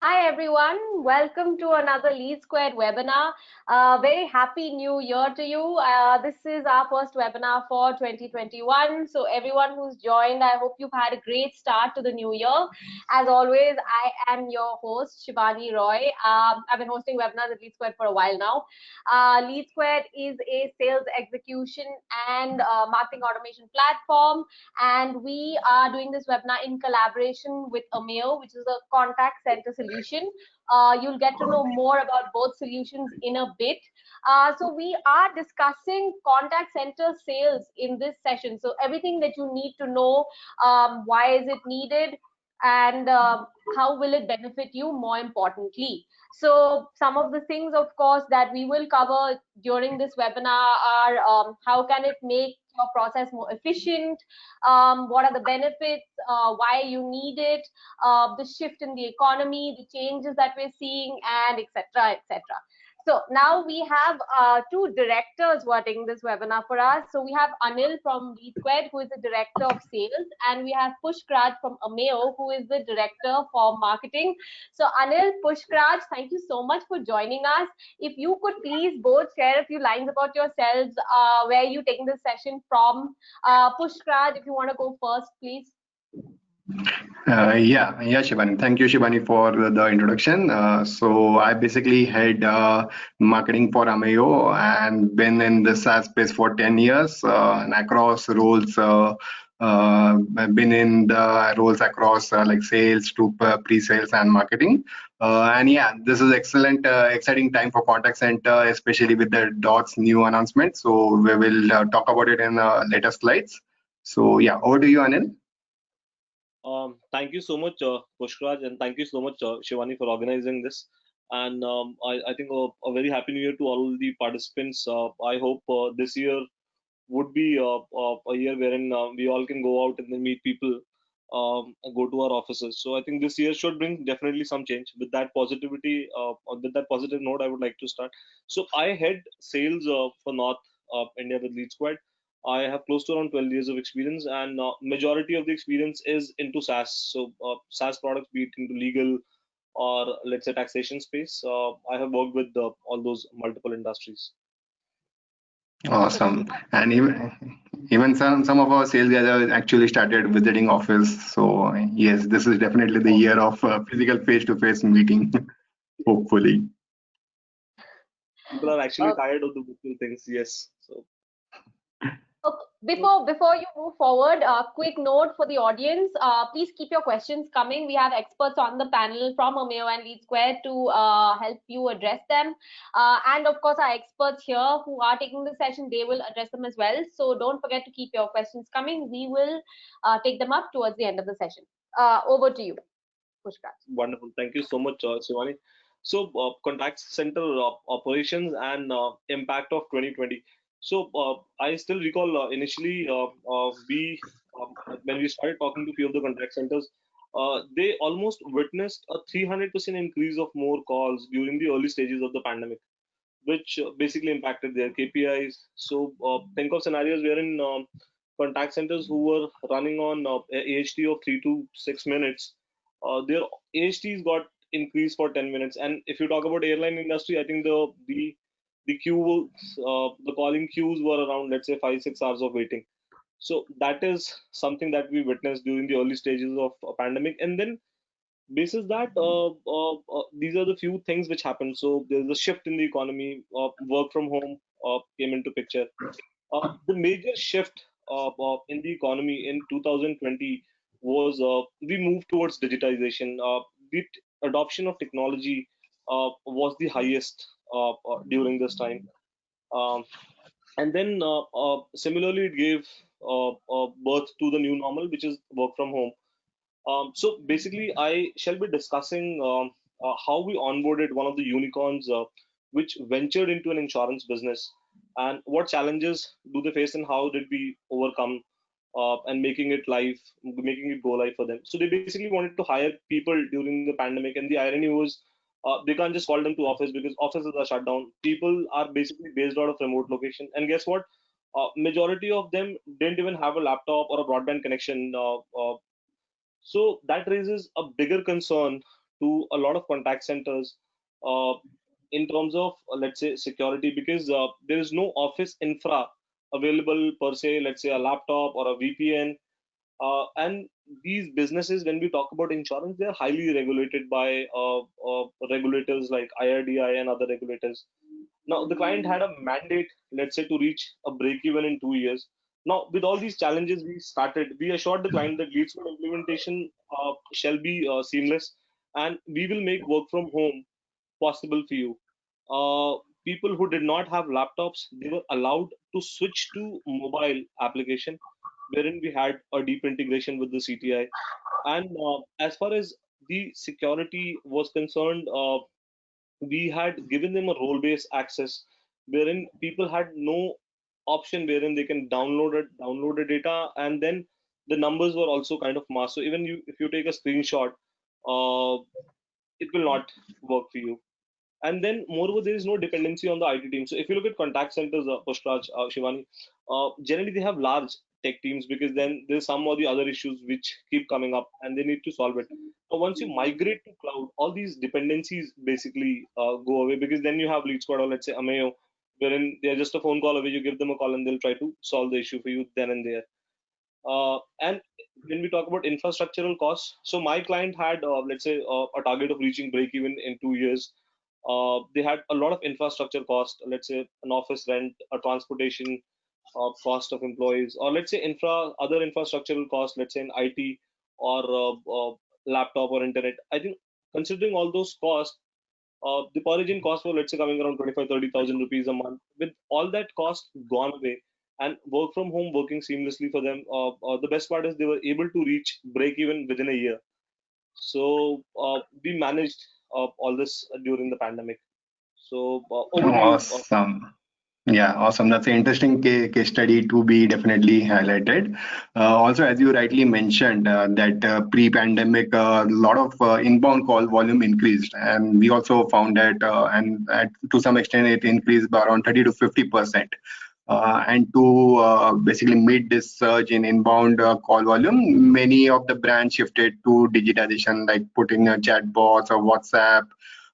Hi everyone, welcome to another Lead Squared webinar. Very happy new year to you. This is our first webinar for 2021. So everyone who's joined, I hope you've had a great start to the new year. As always, I am your host, Shivani Roy. I've been hosting webinars at Lead Squared for a while now. Lead Squared is a sales execution and marketing automation platform, and we are doing this webinar in collaboration with Ameo, which is a contact center solution. You'll get to know more about both solutions in a bit. So we are discussing contact center sales in this session. So everything that you need to know, why is it needed, and how will it benefit you, more importantly. So some of the things, of course, that we will cover during this webinar are how can it make your process more efficient, what are the benefits, why you need it, the shift in the economy, the changes that we're seeing, and etc. etc. So now we have two directors who are taking this webinar for us. So we have Anil from Lead Squared, who is the director of sales, and we have Pushkraj from Ameo, who is the director for marketing. So Anil, Pushkraj, thank you so much for joining us. If you could please both share a few lines about yourselves, where you taking this session from. Pushkraj, if you want to go first, please. Yeah, Shivani. Thank you, Shivani, for the introduction. So I basically head marketing for Ameo and been in the SaaS space for 10 years and across roles. I've been in the roles across like sales to pre-sales and marketing. And yeah, this is excellent, exciting time for contact center, especially with the Dots new announcement. So we will talk about it in later slides. So yeah, over to you, Anil. Thank you so much, Pushkraj, and thank you so much, Shivani, for organizing this. And I think a very happy new year to all the participants. I hope this year would be a year wherein we all can go out and then meet people, and go to our offices. So I think this year should bring definitely some change. With that positivity, with that positive note, I would like to start. So I head sales for North India with Lead Squad. I have close to around 12 years of experience, and majority of the experience is into SaaS. So SaaS products, be it into legal or let's say taxation space. I have worked with all those multiple industries. Awesome. And even some of our sales guys have actually started visiting office. So yes, this is definitely the year of physical face-to-face meeting. Hopefully. People are actually tired of the virtual things. Yes. So Okay. Before you move forward, quick note for the audience. Please keep your questions coming. We have experts on the panel from Ameo and Lead Square to help you address them. And of course, our experts here who are taking the session, they will address them as well. So don't forget to keep your questions coming. We will take them up towards the end of the session. Over to you, Pushkar. wonderful. Thank you so much, Shivani. So, contact center operations and impact of 2020. So, I still recall initially we when we started talking to few of the contact centers, they almost witnessed a 300% increase of more calls during the early stages of the pandemic, which basically impacted their KPIs. So, think of scenarios wherein contact centers who were running on AHT of 3 to 6 minutes, their AHTs got increased for 10 minutes. And if you talk about airline industry, I think the calling queues were around, let's say, 5 6 hours of waiting. So that is something that we witnessed during the early stages of a pandemic. And then basis that these are the few things which happened. So there's a shift in the economy. Work from home came into picture. The major shift in the economy in 2020 was we moved towards digitization. The adoption of technology was the highest during this time. Um, and then similarly, it gave birth to the new normal, which is work from home. So basically, I shall be discussing how we onboarded one of the unicorns which ventured into an insurance business, and what challenges do they face and how did we overcome and making it live, making it go live for them. So they basically wanted to hire people during the pandemic, and the irony was they can't just call them to office because offices are shut down. People are basically based out of remote location, and guess what? Majority of them didn't even have a laptop or a broadband connection. So that raises a bigger concern to a lot of contact centers uh, in terms of let's say security, because there is no office infra available per se, let's say a laptop or a VPN. And these businesses, when we talk about insurance, they are highly regulated by regulators like IRDI and other regulators. Now, the client had a mandate, let's say, to reach a break even in 2 years. Now, with all these challenges, we assured the client that leads code implementation shall be seamless, and we will make work from home possible for you. Uh, People who did not have laptops, they were allowed to switch to mobile application, wherein we had a deep integration with the CTI. And as far as the security was concerned, we had given them a role-based access, wherein people had no option wherein they can download the data, and then the numbers were also kind of masked. So even if you take a screenshot, uh, it will not work for you. And then, moreover, there is no dependency on the IT team. So if you look at contact centers, Pushpraj, Shivani, generally they have large tech teams, because then there's some or the other issues which keep coming up and they need to solve it. But once you migrate to cloud, all these dependencies basically go away, because then you have Lead Squad or let's say Ameo, wherein they're just a phone call away. You give them a call and they'll try to solve the issue for you then and there. And when we talk about infrastructural costs, so my client had, let's say, a target of reaching break even in 2 years. They had a lot of infrastructure cost, let's say an office rent, a transportation cost of employees, or let's say other infrastructural costs, let's say in IT or laptop or internet. I think considering all those costs, the per agent cost was, let's say, coming around 25-30,000 rupees a month. With all that cost gone away and work from home working seamlessly for them, the best part is they were able to reach break even within a year. So we managed all this during the pandemic. So over to you. Awesome. Yeah, awesome. That's an interesting case study to be definitely highlighted. Also, as you rightly mentioned, that pre-pandemic, a lot of inbound call volume increased, and we also found that, to some extent, it increased by around 30 to 50%. And to basically meet this surge in inbound call volume, many of the brands shifted to digitization, like putting chatbots or WhatsApp.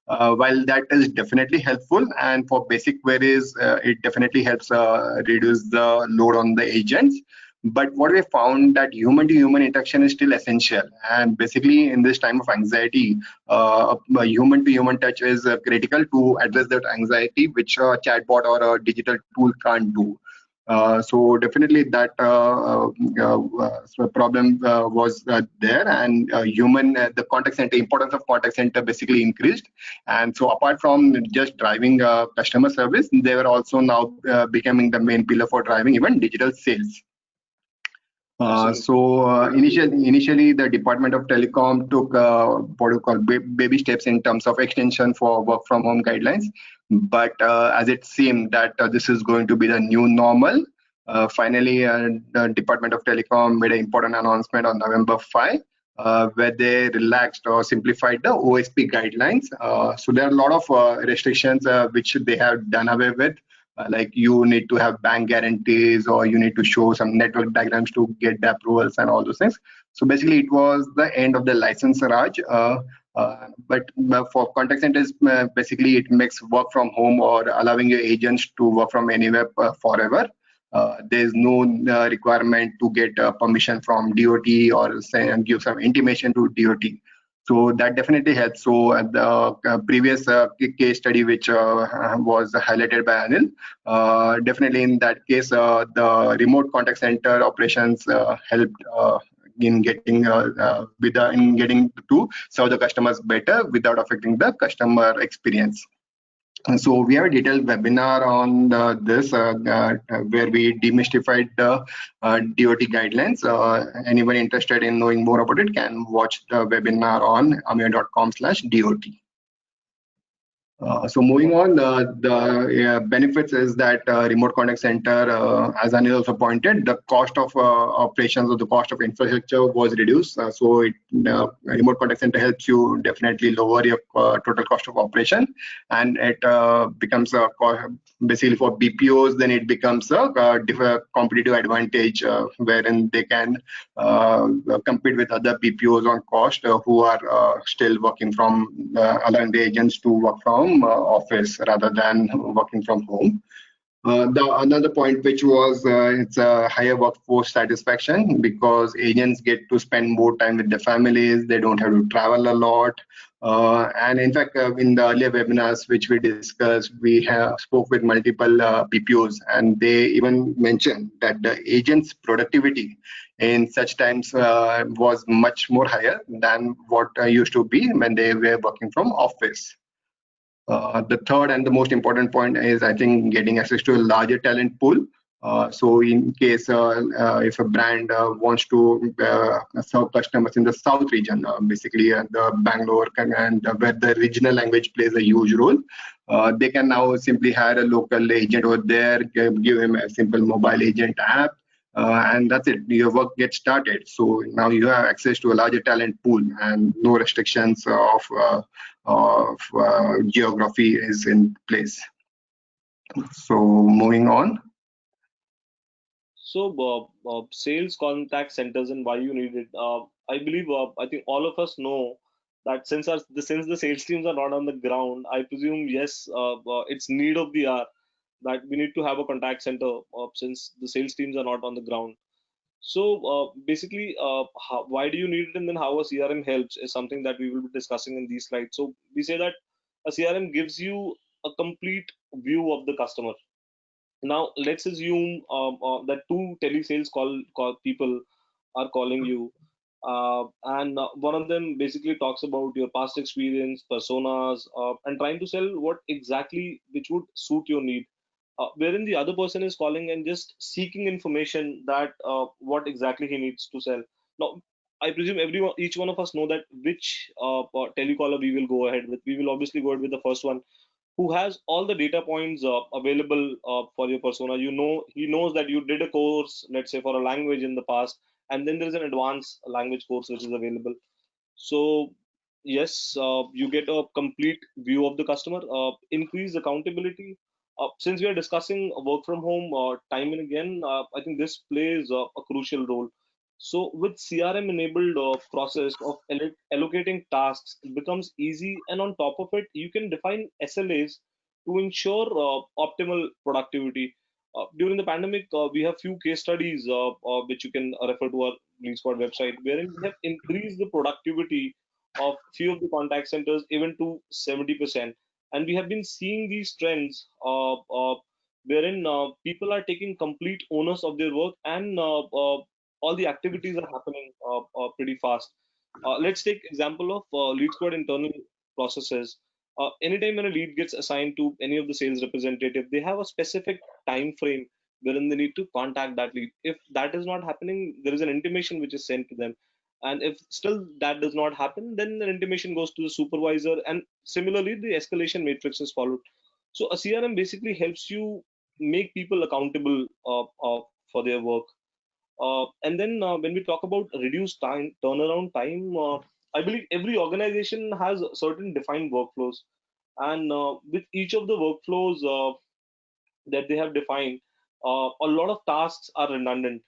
While that is definitely helpful, and for basic queries, it definitely helps reduce the load on the agents. But what we found that human-to-human interaction is still essential, and basically in this time of anxiety, a human-to-human touch is critical to address that anxiety, which a chatbot or a digital tool can't do. So definitely that problem was there, and the contact center importance of contact center basically increased. And so apart from just driving customer service, they were also now becoming the main pillar for driving even digital sales. Absolutely. Initially, the Department of Telecom took what you call baby steps in terms of extension for work from home guidelines. But as it seemed that this is going to be the new normal, finally, the Department of Telecom made an important announcement on November 5, where they relaxed or simplified the OSP guidelines. So there are a lot of restrictions which they have done away with. Like you need to have bank guarantees, or you need to show some network diagrams to get the approvals and all those things. So basically, it was the end of the license Raj. But for contact centers, basically it makes work from home or allowing your agents to work from anywhere forever. There's no requirement to get permission from DOT or give some intimation to DOT. So that definitely helps. So the previous case study which was highlighted by Anil, definitely in that case, the remote contact center operations helped in getting to serve the customers better without affecting the customer experience. So we have a detailed webinar on this where we demystified the DOT guidelines. Anyone interested in knowing more about it can watch the webinar on ameo.com/DOT. So moving on, the benefits is that remote contact center, as Anil also pointed, the cost of operations or the cost of infrastructure was reduced. Remote contact center helps you definitely lower your total cost of operation, and it becomes basically for BPOs. Then it becomes a competitive advantage wherein they can compete with other BPOs on cost who are still working from allowing the agents to work from office rather than working from home. The another point which was it's a higher workforce satisfaction because agents get to spend more time with their families. They don't have to travel a lot. And in fact, in the earlier webinars which we discussed, we have spoke with multiple BPOs, and they even mentioned that the agents' productivity in such times was much more higher than what used to be when they were working from office. The third and the most important point is, I think, getting access to a larger talent pool. So in case if a brand wants to serve customers in the south region, basically the Bangalore and where the regional language plays a huge role, they can now simply hire a local agent over there, give him a simple mobile agent app, and that's it. Your work gets started. So now you have access to a larger talent pool and no restrictions of geography is in place. So moving on. So, sales contact centers and why you need it. I believe, I think all of us know that since the sales teams are not on the ground, I presume yes, it's need of the hour that we need to have a contact center since the sales teams are not on the ground. So, basically, why do you need it, and then how a CRM helps is something that we will be discussing in these slides. So, we say that a CRM gives you a complete view of the customer. Now, let's assume that two telesales call people are calling you, and one of them basically talks about your past experience, personas, and trying to sell what exactly which would suit your need. Wherein the other person is calling and just seeking information that what exactly he needs to sell. Now, I presume each one of us know that which telecaller we will go ahead with. We will obviously go ahead with the first one who has all the data points available for your persona. You know, he knows that you did a course, let's say for a language in the past, and then there's an advanced language course which is available. So yes, you get a complete view of the customer. Increase accountability. Since we are discussing work from home time and again, I think this plays a crucial role. So with CRM enabled process of allocating tasks, it becomes easy, and on top of it, you can define SLAs to ensure optimal productivity. During the pandemic, we have few case studies which you can refer to our Lead Squad website, wherein we have increased the productivity of few of the contact centers even to 70%. And we have been seeing these trends wherein people are taking complete onus of their work, and all the activities are happening pretty fast. Let's take example of Lead Squad internal processes. Anytime when a lead gets assigned to any of the sales representative, they have a specific time frame wherein they need to contact that lead. If that is not happening, there is an intimation which is sent to them. And if still that does not happen, then an intimation goes to the supervisor, and similarly, the escalation matrix is followed. So a CRM basically helps you make people accountable for their work. And then when we talk about reduced time, turnaround time, I believe every organization has certain defined workflows, and with each of the workflows that they have defined, a lot of tasks are redundant,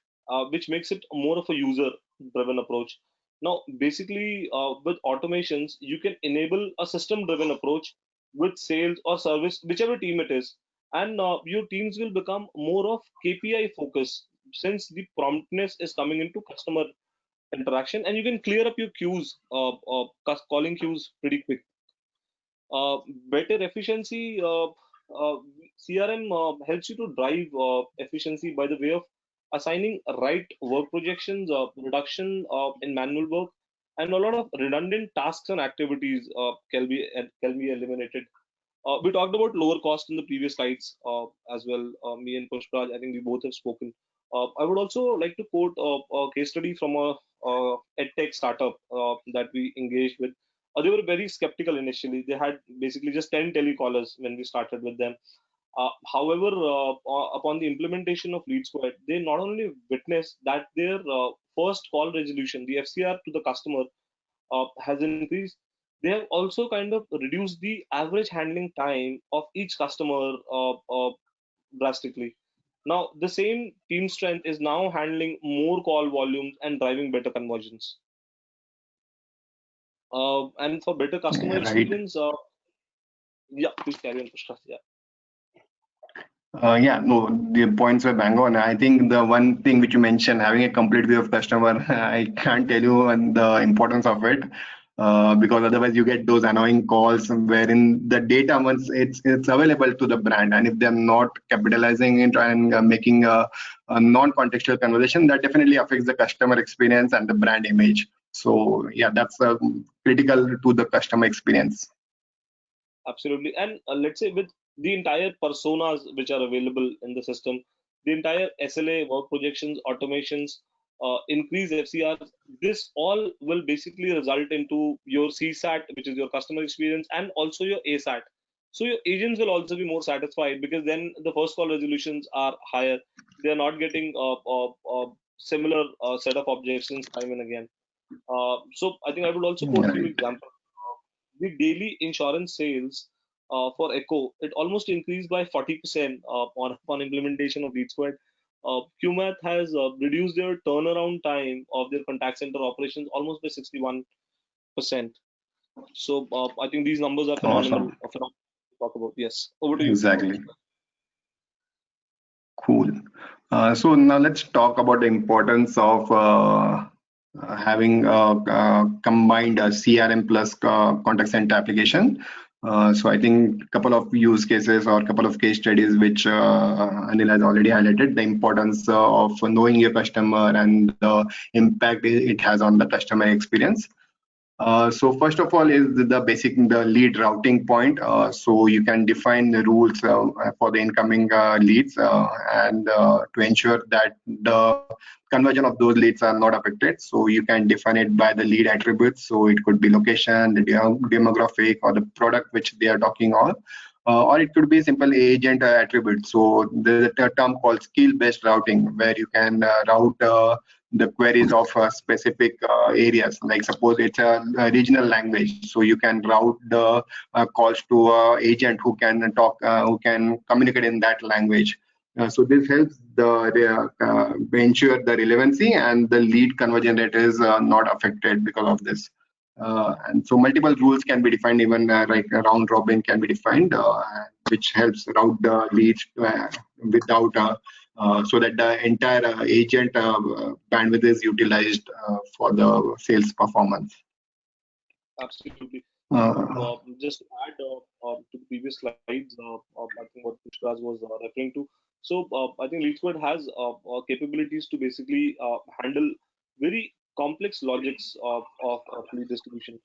which makes it more of a user-driven approach. Now, basically, with automations, you can enable a system-driven approach with sales or service, whichever team it is, and your teams will become more of KPI focus since the promptness is coming into customer interaction, and you can clear up your queues, calling queues pretty quick. Better efficiency. CRM helps you to drive efficiency by the way of assigning right work projections, reduction in manual work, and a lot of redundant tasks and activities can be eliminated. We talked about lower cost in the previous slides as well. Me and Pushpraj, I think we both have spoken. I would also like to quote a case study from a edtech startup that we engaged with. they were very skeptical initially. They had basically just 10 telecallers when we started with them. However, upon the implementation of Lead Squared, they not only witnessed that their first call resolution, the FCR to the customer, has increased. They have also kind of reduced the average handling time of each customer drastically. Now, the same team strength is now handling more call volumes and driving better conversions. And for better customer Right. experience, yeah, please carry on, Pushkar. Yeah. Yeah, no, the points were bang on. I think the one thing which you mentioned, having a complete view of customer, I can't tell you the importance of it, because otherwise you get those annoying calls wherein the data, once it's available to the brand, and if they're not capitalizing it and making a non-contextual conversation, that definitely affects the customer experience and the brand image. So yeah, that's critical to the customer experience. Absolutely. And let's say with the entire personas which are available in the system, the entire SLA, work projections, automations, increased FCRs, this all will basically result into your CSAT, which is your customer experience, and also your ASAT. So your agents will also be more satisfied because then the first call resolutions are higher. They are not getting similar set of objections time and again. So I think I would also quote few Right. examples. The daily insurance sales for Echo, it almost increased by 40% on implementation of Lead Squared. QMath has reduced their turnaround time of their contact center operations almost by 61%. So I think these numbers are phenomenal. Awesome. Phenomenal to talk about. Yes, over to you. Exactly. Cool. So now let's talk about the importance of having combined CRM plus contact center application. So I think a couple of use cases or a couple of case studies which Anil has already highlighted, the importance of knowing your customer and the impact it has on the customer experience. So first of all is the lead routing point. So you can define the rules for the incoming leads and to ensure that the conversion of those leads are not affected. So you can define it by the lead attributes. So it could be location, the demographic, or the product which they are talking on. Or it could be simple agent attribute. So there's a term called skill-based routing where you can route the queries of specific areas. Like suppose it's a regional language, so you can route the calls to agent who can who can communicate in that language. So this helps ensure the relevancy and the lead conversion rate is not affected because of this. And so multiple rules can be defined, even like a round robin can be defined, which helps route the leads without so that the entire agent bandwidth is utilized for the sales performance. Absolutely. Uh, Just to add to the previous slides, I think what Pushkar was referring to. So I think LeadSquared has capabilities to basically handle very complex logics of lead distribution.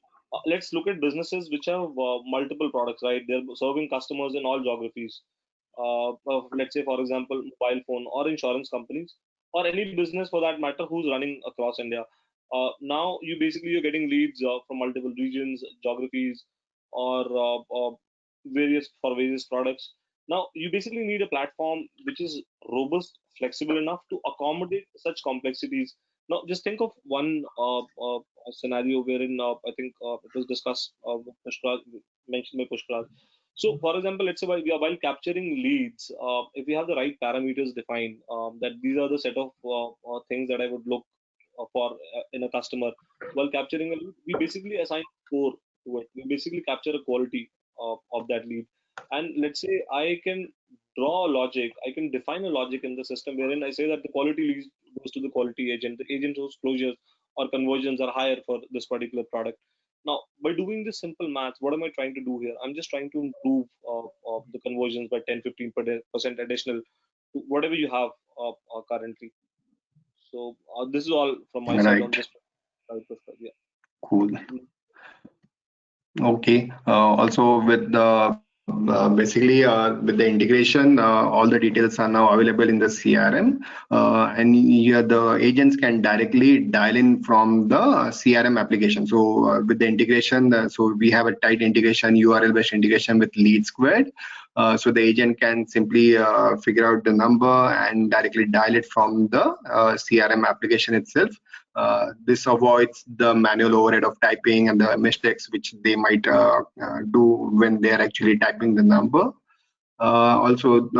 Let's look at businesses which have multiple products, right? They're serving customers in all geographies. Let's say, for example, mobile phone or insurance companies, or any business for that matter who's running across India. Now you're getting leads from multiple regions, geographies, or various products. Now you basically need a platform which is robust, flexible enough to accommodate such complexities. Now just think of one scenario wherein I think it was discussed with Pushkar, mentioned by Pushkar. So, for example, let's say while capturing leads, if we have the right parameters defined, that these are the set of things that I would look for in a customer. While capturing a lead, we basically assign score to it. We basically capture a quality of that lead. And let's say I can draw a logic, I can define a logic in the system wherein I say that the quality lead goes to the quality agent, the agent whose closures or conversions are higher for this particular product. Now, by doing this simple math, what am I trying to do here? I'm just trying to improve the conversions by 10-15% additional to whatever you have currently. So this is all from my side on right. this. Yeah. Cool. Okay. Also with the Basically, with the integration, all the details are now available in the CRM, and the agents can directly dial in from the CRM application. So with the integration, so we have a tight integration, URL-based integration with Lead Squared. So the agent can simply figure out the number and directly dial it from the CRM application itself. This avoids the manual overhead of typing and the mistakes which they might do when they are actually typing the number. Also,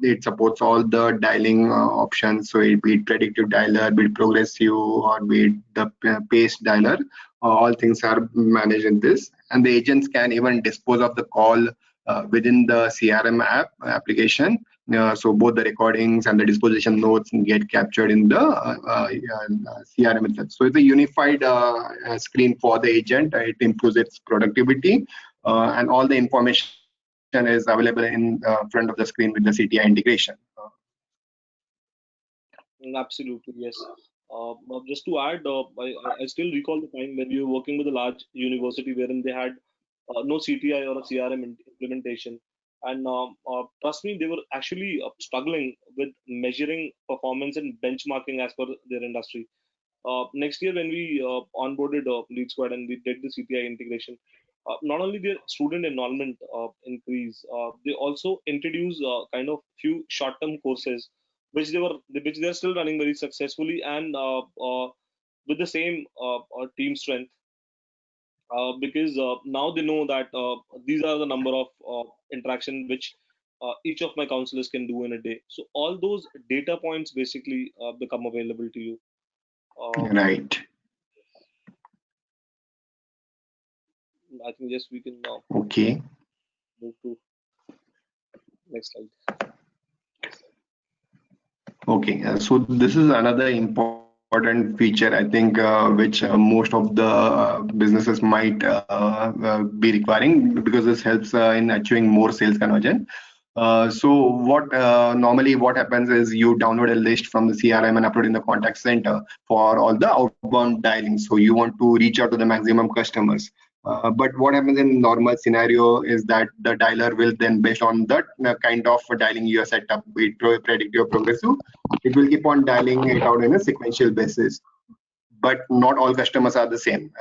it supports all the dialing options. So it be it predictive dialer, be it progressive, or be it the pace dialer. All things are managed in this, and the agents can even dispose of the call within the CRM application. So both the recordings and the disposition notes get captured in the CRM itself. So it's a unified screen for the agent. It improves its productivity, and all the information is available in front of the screen with the CTI integration. Absolutely, yes. Just to add, I still recall the time when we were working with a large university wherein they had no CTI or a CRM implementation. And trust me, they were actually struggling with measuring performance and benchmarking as per their industry. Next year, when we onboarded Lead Squad and we did the CTI integration, not only their student enrollment increase, they also introduced kind of few short-term courses which they're still running very successfully and with the same team strength, because now they know that these are the number of interaction which each of my counselors can do in a day. So all those data points basically become available to you. Right. I think yes, we can now Okay. move to next slide. Okay. So this is another important feature, I think, which most of the businesses might be requiring, because this helps in achieving more sales conversion. So what normally what happens is you download a list from the CRM and upload in the contact center for all the outbound dialing. So you want to reach out to the maximum customers. But what happens in normal scenario is that the dialer will then, based on the kind of dialing you have set up, be it predictive or progressive, it will keep on dialing it out in a sequential basis. But not all customers are the same.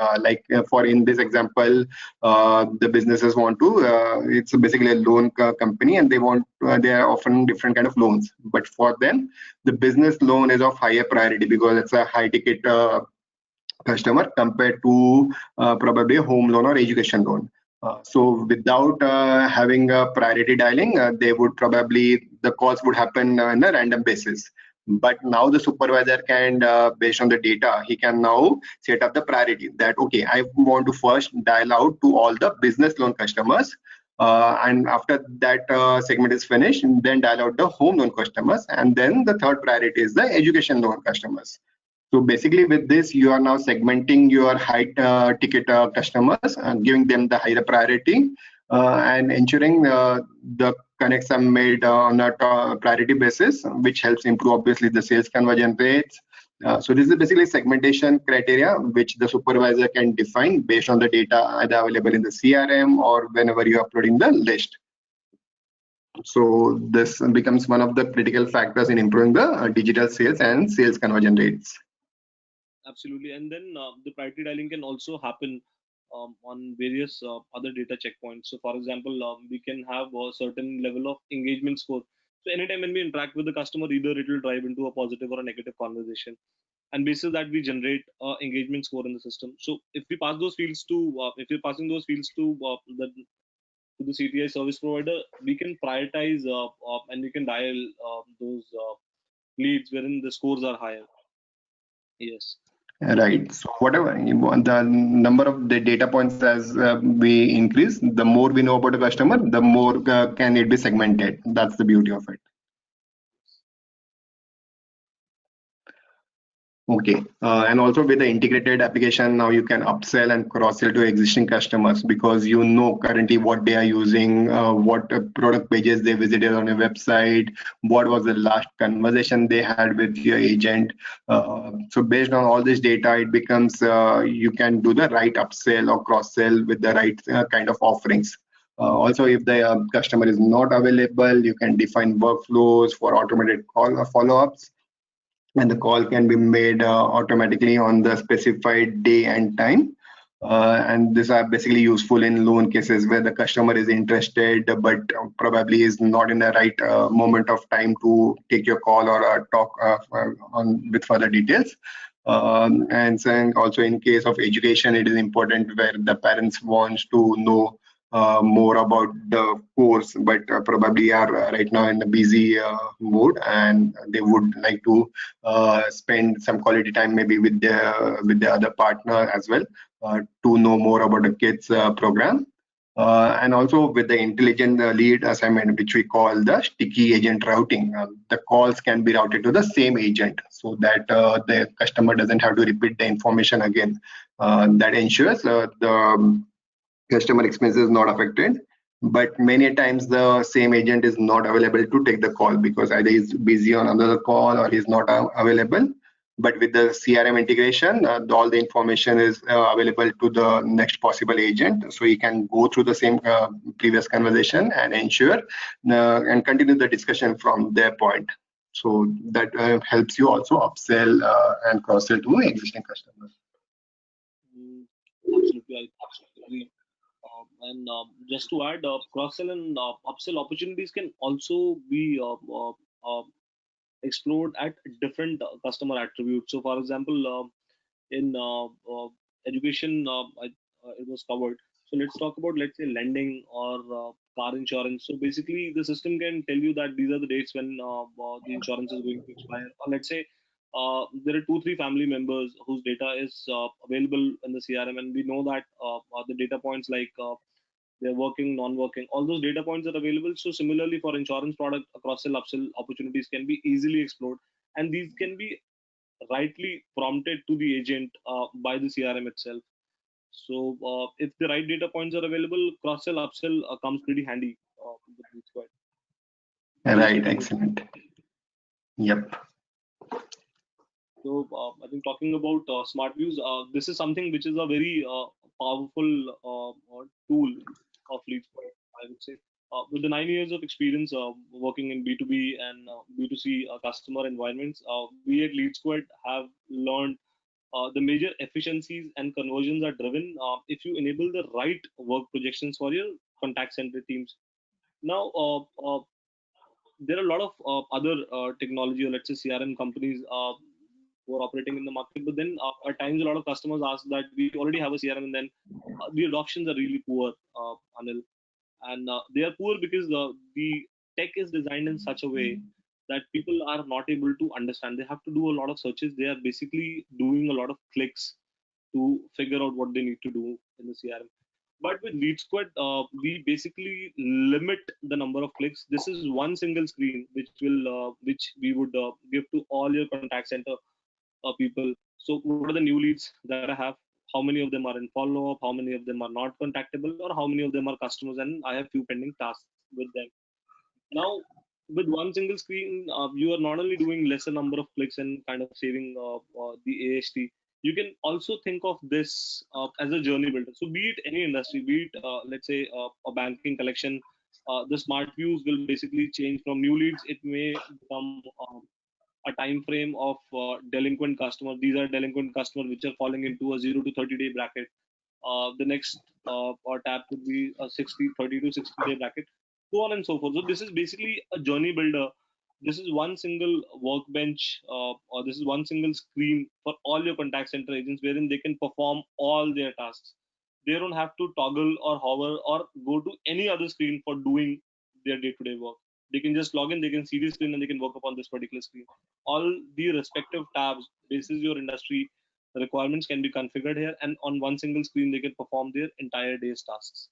For in this example, the businesses want to, it's basically a loan company, and they are offering different kind of loans. But for them, the business loan is of higher priority because it's a high ticket customer compared to probably a home loan or education loan. So without having a priority dialing, they would probably, the calls would happen on a random basis. But now the supervisor can, based on the data, he can now set up the priority that, okay, I want to first dial out to all the business loan customers. And after that segment is finished, then dial out the home loan customers. And then the third priority is the education loan customers. So basically with this, you are now segmenting your high ticket customers, giving them the higher priority, and ensuring the connects are made on a priority basis, which helps improve obviously the sales conversion rates. So this is basically segmentation criteria which the supervisor can define based on the data either available in the CRM or whenever you are uploading the list. So this becomes one of the critical factors in improving the digital sales and sales conversion rates. Absolutely. And then the priority dialing can also happen on various other data checkpoints. So, for example, we can have a certain level of engagement score. So, anytime when we interact with the customer, either it will drive into a positive or a negative conversation. And basis that we generate engagement score in the system. So, if we pass those fields to, if we're passing those fields to the CTI service provider, we can prioritize and we can dial those leads wherein the scores are higher. Yes. Right. So whatever you want, the number of the data points as we increase, the more we know about the customer, the more can it be segmented. That's the beauty of it. Okay, and also with the integrated application, now you can upsell and cross-sell to existing customers because you know currently what they are using, what product pages they visited on a website, what was the last conversation they had with your agent. So based on all this data, it becomes you can do the right upsell or cross-sell with the right kind of offerings. Also, if the customer is not available, you can define workflows for automated call follow-ups, and the call can be made automatically on the specified day and time. And these are basically useful in loan cases where the customer is interested but probably is not in the right moment of time to take your call or talk on with further details. And then also in case of education, it is important where the parents wants to know more about the course, but probably are right now in a busy mood, and they would like to spend some quality time maybe with the other partner as well to know more about the kids program. And also with the intelligent lead assignment, which we call the sticky agent routing, the calls can be routed to the same agent so that the customer doesn't have to repeat the information again. That ensures the customer experience is not affected. But many times the same agent is not available to take the call because either he's busy on another call or he's not available. But with the CRM integration, all the information is available to the next possible agent, so he can go through the same previous conversation and ensure and continue the discussion from their point. So that helps you also upsell and cross sell to existing customers. Mm, absolutely, I agree. And just to add, cross-sell and upsell opportunities can also be explored at different customer attributes. So, for example, in education, it was covered. So let's talk about, let's say, lending or car insurance. So basically, the system can tell you that these are the dates when the insurance is going to expire. Or let's say there are two, three family members whose data is available in the CRM, and we know that the data points like they're working, non-working, all those data points are available. So similarly, for insurance product, cross-sell, upsell opportunities can be easily explored, and these can be rightly prompted to the agent by the CRM itself. So if the right data points are available, cross sell, upsell comes pretty handy with Lead Squad. Right, excellent. Yep. So I think talking about smart views, this is something which is a very powerful tool of Lead Squad, I would say. With the 9 years of experience working in B2B and B2C customer environments, we at Lead Squad have learned the major efficiencies and conversions are driven if you enable the right work projections for your contact center teams. Now, there are a lot of other technology or let's say CRM companies who are operating in the market, but then at times a lot of customers ask that we already have a CRM and then the adoptions are really poor, Anil, and they are poor because the tech is designed in such a way that people are not able to understand. They have to do a lot of searches. They are basically doing a lot of clicks to figure out what they need to do in the CRM. But with Lead Squad, we basically limit the number of clicks. This is one single screen which we would give to all your contact center people. So what are the new leads that I have? How many of them are in follow up? How many of them are not contactable? Or how many of them are customers? And I have few pending tasks with them. Now, with one single screen, you are not only doing lesser number of clicks and kind of saving the AST. You can also think of this as a journey builder. So, be it any industry, be it let's say a banking collection, the smart views will basically change from new leads. It may become a time frame of delinquent customers. These are delinquent customers which are falling into a 0 to 30 day bracket. The next or tab could be a 30 to 60 day bracket, so on and so forth. So this is basically a journey builder. This is one single workbench, or this is one single screen for all your contact center agents, wherein they can perform all their tasks. They don't have to toggle or hover or go to any other screen for doing their day-to-day work. They can just log in, they can see the screen, and they can work upon this particular screen. All the respective tabs, basis your industry requirements, can be configured here, and on one single screen they can perform their entire day's tasks.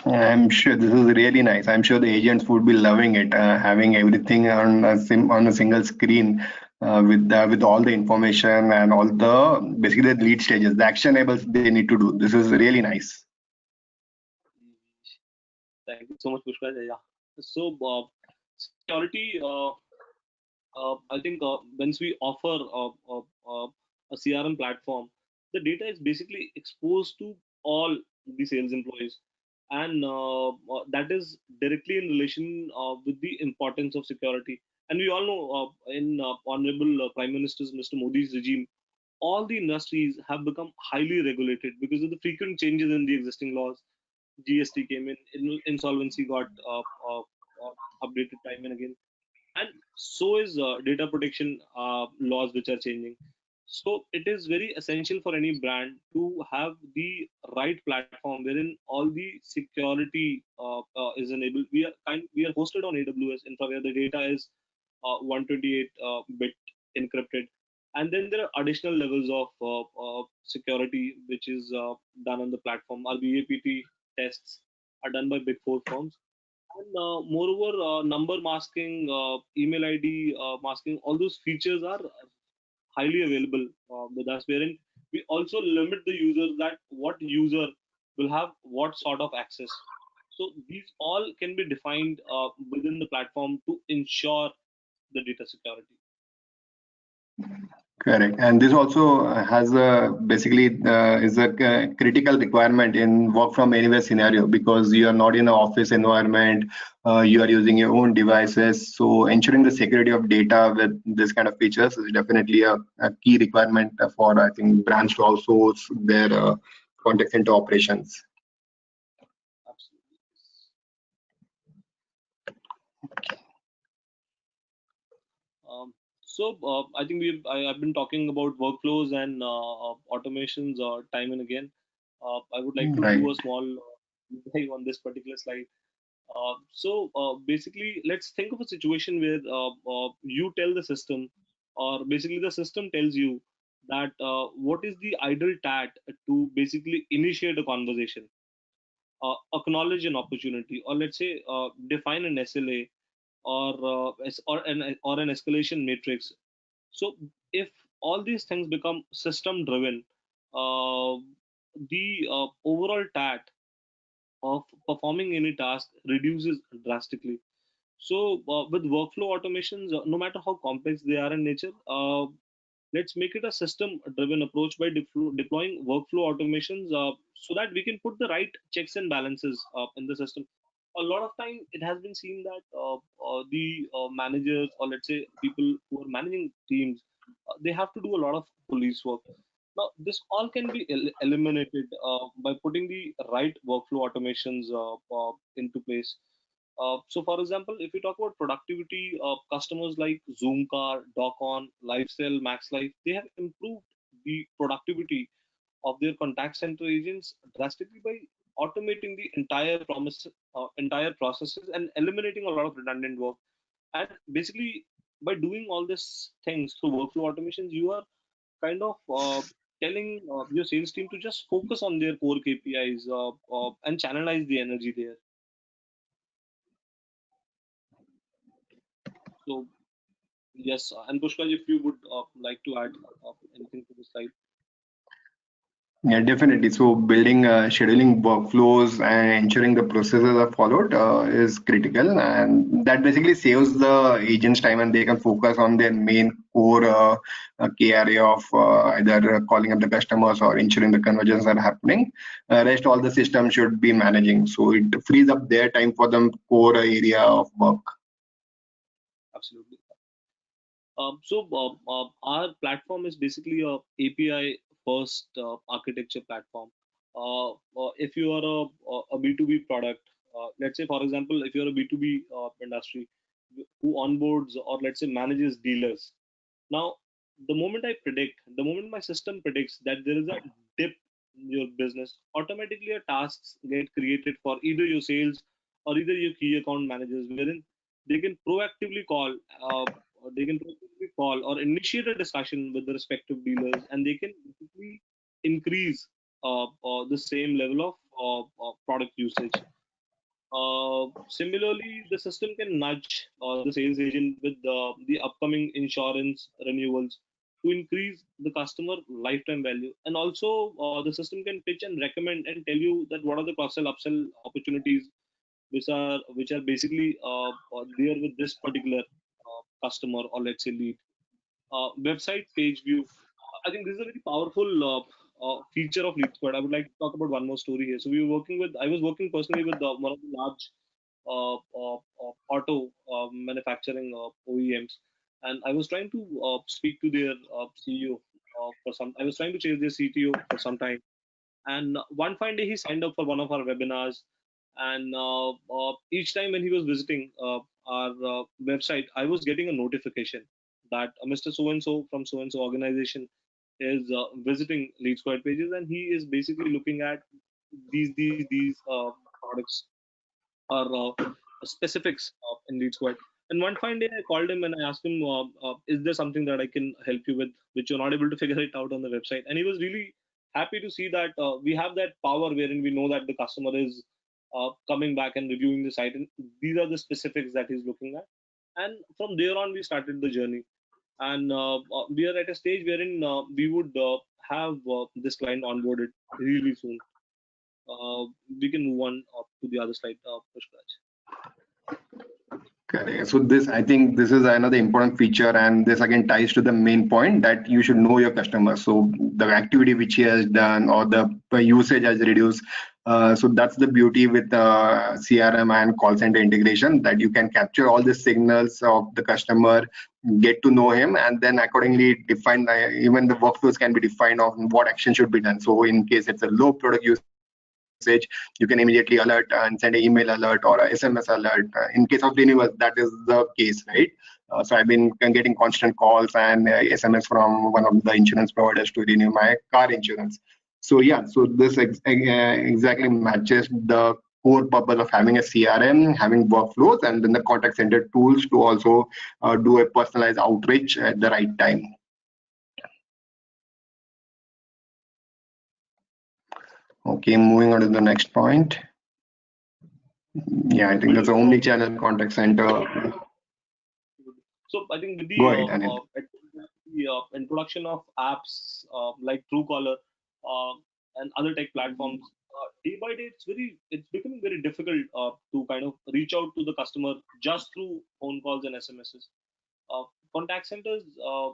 I'm sure this is really nice. I'm sure the agents would be loving it, having everything on on a single screen with all the information and all the basically the lead stages, the actionables they need to do. This is really nice. Thank you so much, Pushpa. Yeah. So security, I think once we offer a CRM platform, the data is basically exposed to all the sales employees. and that is directly in relation with the importance of security. And we all know, in honorable Prime Minister Mr. Modi's regime, all the industries have become highly regulated because of the frequent changes in the existing laws. GST came in, insolvency got updated time and again, and so is data protection laws which are changing. So it is very essential for any brand to have the right platform wherein all the security is enabled. We are hosted on AWS Infra, where the data is 128 bit encrypted, and then there are additional levels of security which is done on the platform. Our BAPT tests are done by Big Four firms, and moreover, number masking, email ID masking, all those features are highly available with us, wherein we also limit the user that what user will have what sort of access. So these all can be defined within the platform to ensure the data security. Correct. And this also has a basically is a critical requirement in work from anywhere scenario, because you are not in an office environment, you are using your own devices. So ensuring the security of data with this kind of features is definitely a key requirement for, I think, brands to outsource their contact center operations. Absolutely. I think I've been talking about workflows and automations time and again. I would like to Right. do a small dive on this particular slide. Basically, let's think of a situation where you tell the system, or basically the system tells you that what is the ideal TAT to basically initiate a conversation, acknowledge an opportunity, or let's say define an SLA, or an escalation matrix. So if all these things become system driven, uh, the overall TAT of performing any task reduces drastically. So with workflow automations, no matter how complex they are in nature, let's make it a system driven approach by deploying workflow automations, so that we can put the right checks and balances in the system. A lot of time it has been seen that the managers, or let's say people who are managing teams, they have to do a lot of police work. Now this all can be eliminated by putting the right workflow automations into place. So, for example, if we talk about productivity, customers like Zoomcar, DocOn, Lifecell, MaxLife, they have improved the productivity of their contact center agents drastically by automating the entire processes and eliminating a lot of redundant work. And basically, by doing all these things through workflow automations, you are kind of telling your sales team to just focus on their core KPIs and channelize the energy there. So yes, and Pushkar, if you would like to add anything to this slide. Yeah, definitely. So building scheduling workflows and ensuring the processes are followed is critical, and that basically saves the agents time, and they can focus on their main core key area of either calling up the customers or ensuring the conversions are happening. Rest all the systems should be managing, so it frees up their time for the core area of work. Absolutely. Our platform is basically a API first architecture platform. If you are a B2B product, let's say for example, if you're a B2B industry who onboards or let's say manages dealers. Now, the moment my system predicts that there is a dip in your business, automatically a tasks get created for either your sales or either your key account managers, wherein they can proactively call, or initiate a discussion with the respective dealers, and they can basically increase the same level of product usage. Similarly, the system can nudge the sales agent with the upcoming insurance renewals to increase the customer lifetime value. And also, the system can pitch and recommend and tell you that what are the cross-sell, upsell opportunities which are basically there with this particular customer, or let's say lead. Website page view. I think this is a very powerful feature of Lead Squad, I would like to talk about one more story here. So I was working personally with one of the large auto manufacturing OEMs, and I was trying to speak to their CEO for some. I was trying to chase their CTO for some time, and one fine day he signed up for one of our webinars, and each time when he was visiting our website, I was getting a notification that Mr. So and so from so and so organization is visiting Lead Squad pages, and he is basically looking at these products or specifics in Lead Squad. And one fine day, I called him and I asked him, "Is there something that I can help you with, which you're not able to figure it out on the website?" And he was really happy to see that we have that power wherein we know that the customer is coming back and reviewing the site, and these are the specifics that he's looking at. And from there on, we started the journey, and we are at a stage wherein we would have this client onboarded really soon. We can move on to the other slide, Pushkaraj. Correct. So this, I think this is another important feature, and this again ties to the main point that you should know your customer. So the activity which he has done or the usage has reduced. So that's the beauty with CRM and call center integration, that you can capture all the signals of the customer, get to know him, and then accordingly define, even the workflows can be defined of what action should be done. So in case it's a low product usage, you can immediately alert and send an email alert or a SMS alert. In case of renewals, that is the case, right? So I've been getting constant calls and SMS from one of the insurance providers to renew my car insurance. So yeah, so this exactly matches the core purpose of having a CRM, having workflows, and then the contact center tools to also do a personalized outreach at the right time. Okay, moving on to the next point. Yeah, I think that's an omni-channel contact center. So I think with the, Go ahead, introduction of apps like Truecaller and other tech platforms, day by day it's becoming very difficult to kind of reach out to the customer just through phone calls and SMSs. Uh, Contact centers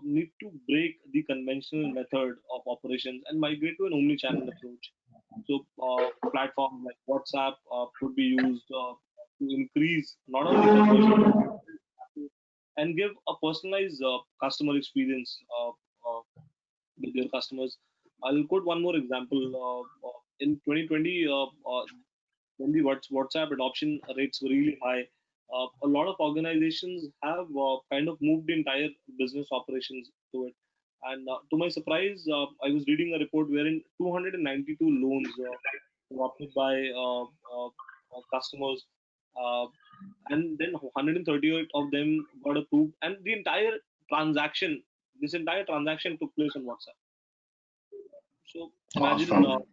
need to break the conventional method of operations and migrate to an omni-channel approach. So platforms like WhatsApp could be used to increase not only conversion and give a personalized customer experience with your customers. I'll quote one more example. In 2020, when the WhatsApp adoption rates were really high, a lot of organizations have kind of moved the entire business operations to it. And to my surprise, I was reading a report wherein 292 loans were opted by customers, and then 138 of them got approved, and transaction, this entire transaction took place on WhatsApp. So imagine, awesome.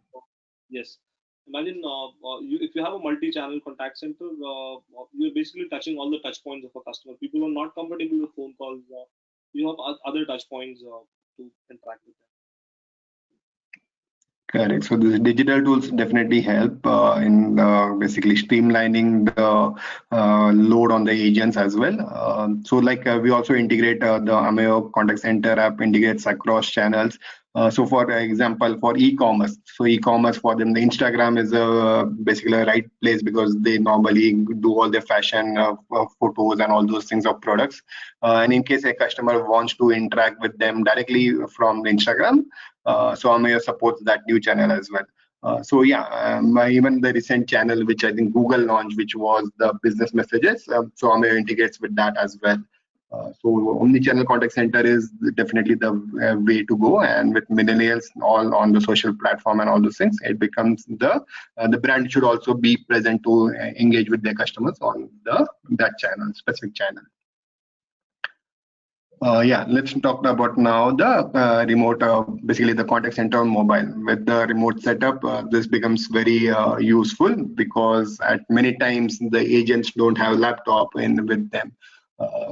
yes, imagine if you have a multi-channel contact center, you're basically touching all the touch points of a customer. People are not comfortable with phone calls. You have other touch points to interact with them. Correct. So the digital tools definitely help in basically streamlining the load on the agents as well. So like we also integrate the Ameo contact center app integrates across channels. So for example, for e-commerce, so e-commerce for them, the Instagram is basically a right place because they normally do all the fashion photos and all those things of products. And in case a customer wants to interact with them directly from the Instagram, so Ameo supports that new channel as well. So yeah, even the recent channel which I think Google launched, which was the business messages, so Ameo integrates with that as well. So omni-channel contact center is definitely the way to go, and with millennials all on the social platform and all those things, it becomes the brand should also be present to engage with their customers on that channel, specific channel. Yeah, let's talk about now the remote, basically the contact center on mobile. With the remote setup, this becomes very useful because at many times the agents don't have laptop with them.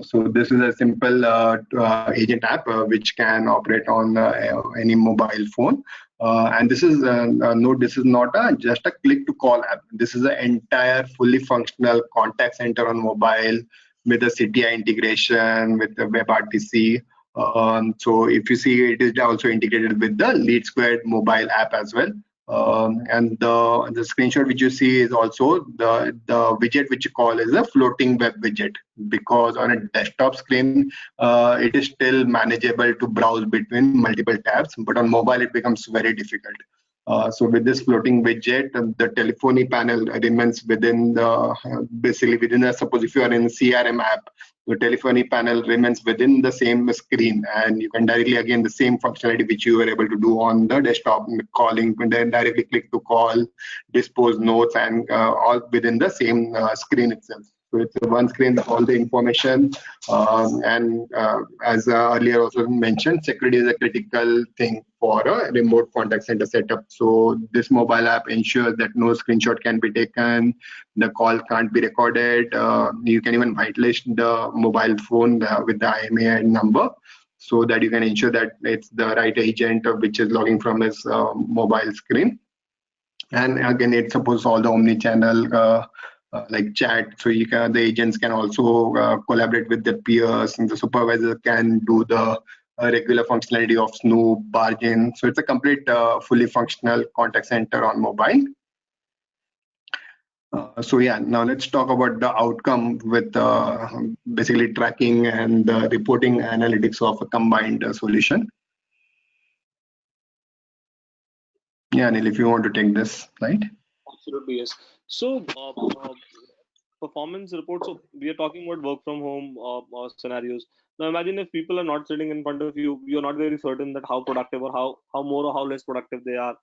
So this is a simple agent app which can operate on any mobile phone. And this is note, this is not just a click to call app. This is an entire fully functional contact center on mobile with the CTI integration, with the WebRTC. So if you see, it is also integrated with the Lead Squared mobile app as well. And the screenshot which you see is also the widget which you call as a floating web widget, because on a desktop screen it is still manageable to browse between multiple tabs, but on mobile it becomes very difficult. So with this floating widget, the telephony panel remains within the basically within the, suppose if you are in CRM app, the telephony panel remains within the same screen, and you can directly, again, the same functionality which you were able to do on the desktop, calling, then directly click to call, dispose notes, and all within the same screen itself. So it's a one screen, all the information, and as earlier also mentioned, security is a critical thing for a remote contact center setup. So this mobile app ensures that no screenshot can be taken, the call can't be recorded. You can even whitelist the mobile phone with the IMEI number, so that you can ensure that it's the right agent which is logging from his mobile screen. And again, it supports all the omni-channel like chat, so you can, the agents can also collaborate with their peers, and the supervisor can do the regular functionality of Snoop, Bargain. So it's a complete fully functional contact center on mobile. So yeah, now let's talk about the outcome with basically tracking and reporting analytics of a combined solution. Yeah, Anil, if you want to take this slide. Absolutely, yes. So, performance reports. So we are talking about work from home scenarios. Now imagine if people are not sitting in front of you, you're not very certain that how productive or how more or how less productive they are.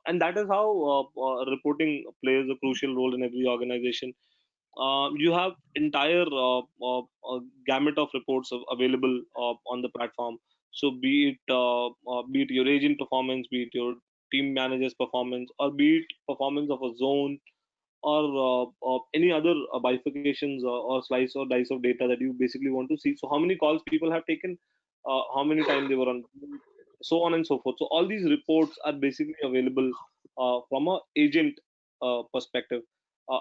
And that is how reporting plays a crucial role in every organization. You have entire gamut of reports available on the platform. So be it your agent performance, be it your team manager's performance, or be it performance of a zone, or any other bifurcations or slice or dice of data that you basically want to see. So how many calls people have taken, how many times they were on, so on and so forth. So all these reports are basically available from a agent perspective.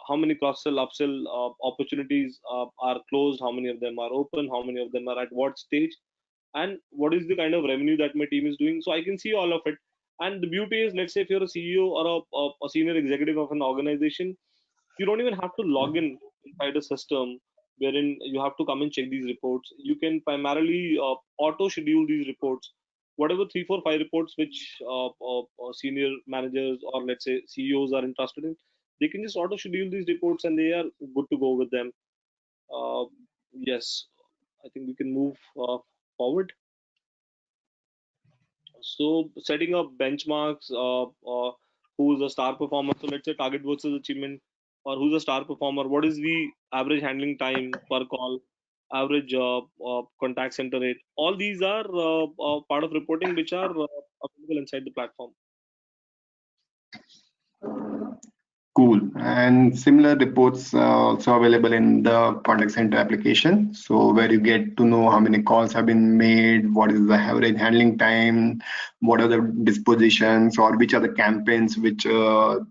How many cross-sell, upsell opportunities are closed, how many of them are open, how many of them are at what stage, and what is the kind of revenue that my team is doing. So I can see all of it. And the beauty is, let's say if you're a CEO or a senior executive of an organization, you don't even have to log in inside a system wherein you have to come and check these reports. You can primarily auto schedule these reports, whatever 3 4 5 reports which senior managers or let's say CEOs are interested in. They can just auto schedule these reports and they are good to go with them. uh, yes, I think we can move forward. So setting up benchmarks, who's a star performer. So let's say target versus achievement, or who's a star performer. What is the average handling time per call, average contact center rate. All these are part of reporting which are available inside the platform. Cool. And similar reports also available in the contact center application. So where you get to know how many calls have been made, what is the average handling time, what are the dispositions, or which are the campaigns which the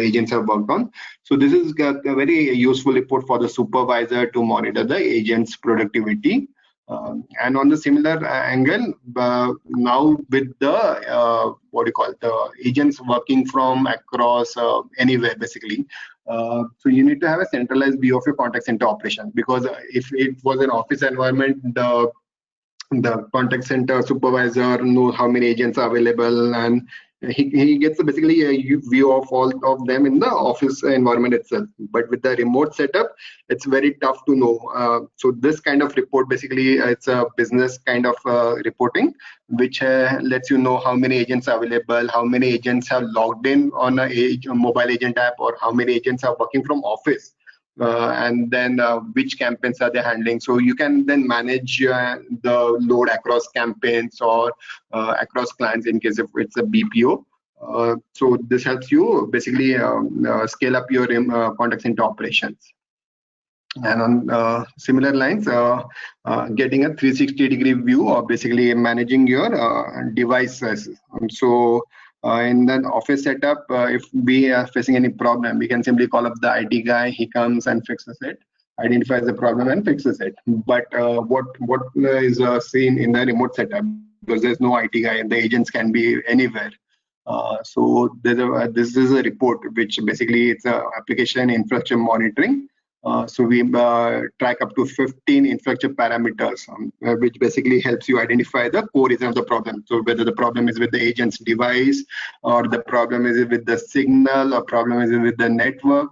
agents have worked on. So this is a very useful report for the supervisor to monitor the agent's productivity. And on the similar angle, now with the what do you call it, the agents working from across anywhere basically. So you need to have a centralized view of your contact center operation, because if it was an office environment, the contact center supervisor knows how many agents are available, and he gets basically a view of all of them in the office environment itself. But with the remote setup, it's very tough to know. So this kind of report, basically it's a business kind of reporting, which lets you know how many agents are available, how many agents have logged in on a mobile agent app, or how many agents are working from office. And then which campaigns are they handling. So you can then manage the load across campaigns or across clients in case if it's a BPO. So this helps you basically scale up your contact center operations. And on similar lines, getting a 360-degree view of basically managing your devices. So in that office setup, if we are facing any problem, we can simply call up the IT guy. He comes and fixes it. identifies the problem and fixes it. But what is seen in the remote setup, because there's no IT guy and the agents can be anywhere. So this is a report which basically it's a application infrastructure monitoring. So we track up to 15 infrastructure parameters, which basically helps you identify the core reason of the problem. So whether the problem is with the agent's device, or the problem is with the signal, or problem is with the network.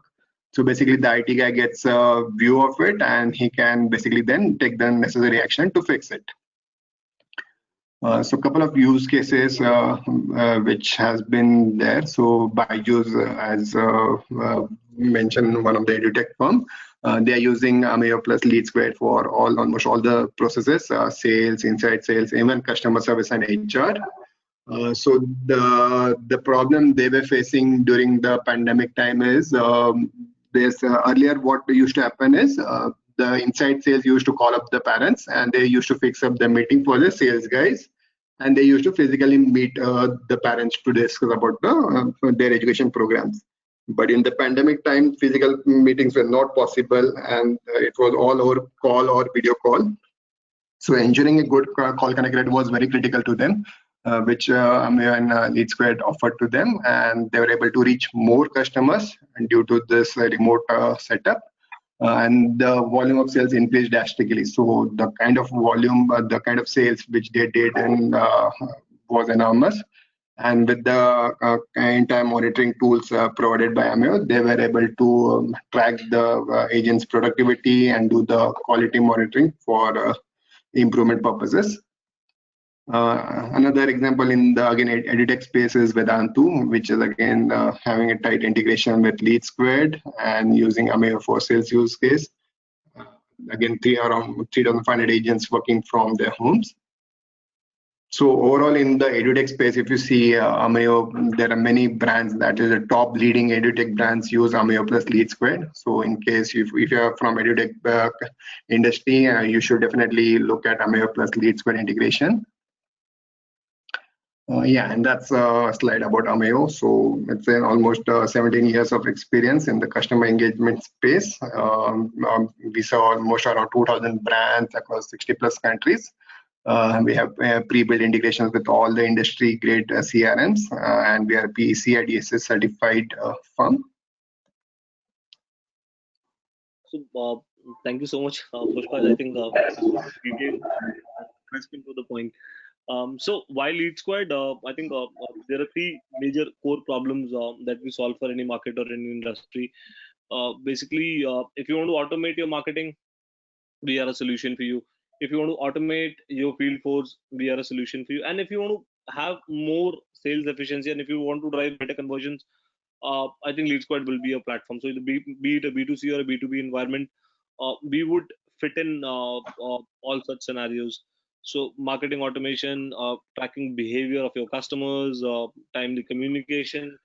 So basically the IT guy gets a view of it and he can basically then take the necessary action to fix it. So a couple of use cases which has been there. So Byju's, as mentioned, one of the edutech firm, they are using Ameo plus Lead Squared for almost all the processes, sales, inside sales, even customer service and HR. So the problem they were facing during the pandemic time is there's earlier what used to happen is the inside sales used to call up the parents and they used to fix up the meeting for the sales guys, and they used to physically meet the parents to discuss about their education programs. But in the pandemic time, physical meetings were not possible, and it was all over call or video call. So ensuring a good call connect rate was very critical to them, which Ameo and Lead Squared offered to them, and they were able to reach more customers due to this remote setup. And the volume of sales increased drastically. So the kind of volume, the kind of sales which they did and was enormous. And with the entire monitoring tools provided by Ameo, they were able to track the agent's productivity and do the quality monitoring for improvement purposes. Another example in the again edutech space is Vedantu, which is again having a tight integration with Lead Squared and using Ameo for sales use case. Again, around 3,500 agents working from their homes. So overall in the edutech space, if you see Ameo, there are many brands that is the top leading edutech brands use Ameo plus Lead Squared. So in case if you're from edutech industry, you should definitely look at Ameo plus Lead Squared integration. Yeah, and that's a slide about Ameo. So it's almost 17 years of experience in the customer engagement space. We saw almost around 2,000 brands across 60 plus countries. We have pre-built integrations with all the industry-grade CRMs, and we are PCI DSS certified firm. So thank you so much, Pushpa. I think detailed, crisp to the point. So while Lead Squared, I think there are three major core problems that we solve for any market or any industry. Basically, if you want to automate your marketing, we are a solution for you. If you want to automate your field force, we are a solution for you. And if you want to have more sales efficiency and if you want to drive better conversions, I think Lead Squared will be a platform. So be it a B2C or a B2B environment, we would fit in all such scenarios. So marketing automation, tracking behavior of your customers, timely communication,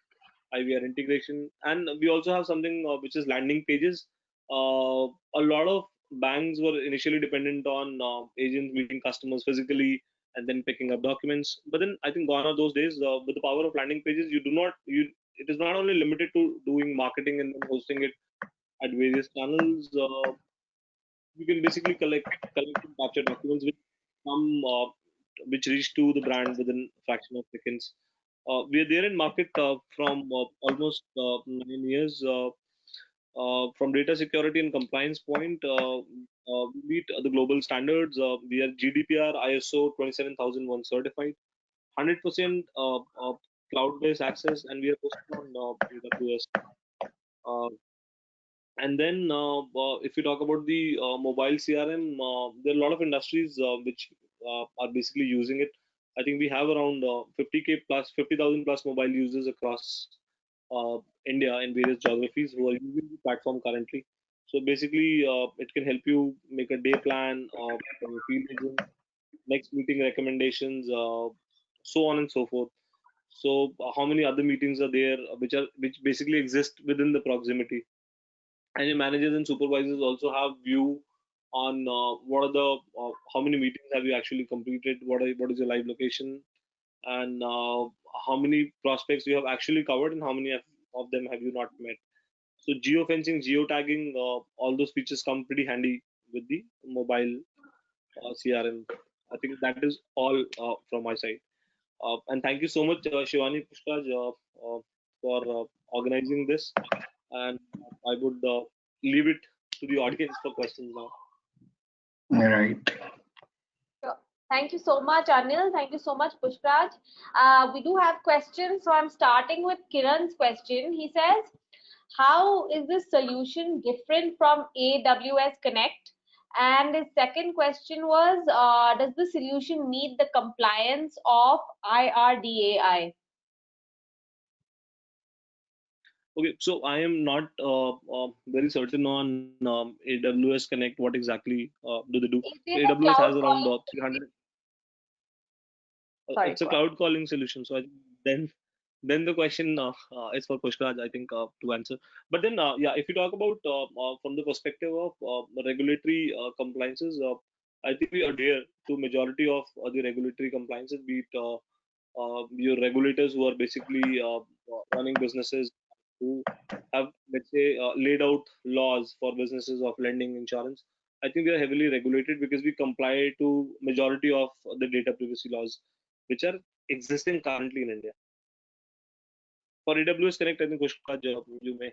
IVR integration, and we also have something which is landing pages. A lot of banks were initially dependent on agents meeting customers physically and then picking up documents. But then I think gone are those days. With the power of landing pages, it is not only limited to doing marketing and then hosting it at various channels. You can basically collect and capture documents come which reach to the brand within a fraction of seconds. We are there in market from almost 9 years. From data security and compliance point, we meet the global standards. We are GDPR ISO 27001 certified, 100% cloud-based access, and we are hosted on AWS. Uh, and then, if you talk about the mobile CRM, there are a lot of industries which are basically using it. I think we have around 50K plus 50,000 plus mobile users across India in various geographies who are using the platform currently. So basically, it can help you make a day plan, field agent, next meeting recommendations, so on and so forth. So how many other meetings are there which basically exist within the proximity? And your managers and supervisors also have view on what are the how many meetings have you actually completed, what is your live location, and how many prospects you have actually covered and how many of them have you not met. So geofencing, geotagging, all those features come pretty handy with the mobile CRM. I think that is all from my side. And thank you so much, Shivani Pushkaj, for organizing this. And I would leave it to the audience for questions now. Right. Sure. Thank you so much, Anil. Thank you so much, Pushkraj. We do have questions, so I'm starting with Kiran's question. He says, how is this solution different from AWS Connect? And his second question was, does the solution meet the compliance of IRDAI? Okay, so I am not very certain on AWS Connect. What exactly do they do? Is So it a AWS has cloud around calling? 300. Sorry, It's a go ahead. cloud calling solution. So I think then the question is for Pushkaraj, I think, to answer. But then, yeah, if you talk about from the perspective of regulatory compliances, I think we adhere to majority of the regulatory compliances, be it your regulators who are basically running businesses who have, let's say, laid out laws for businesses of lending, insurance. I think we are heavily regulated because we comply to majority of the data privacy laws which are existing currently in India. For AWS Connect, I think Pushkaj, you may.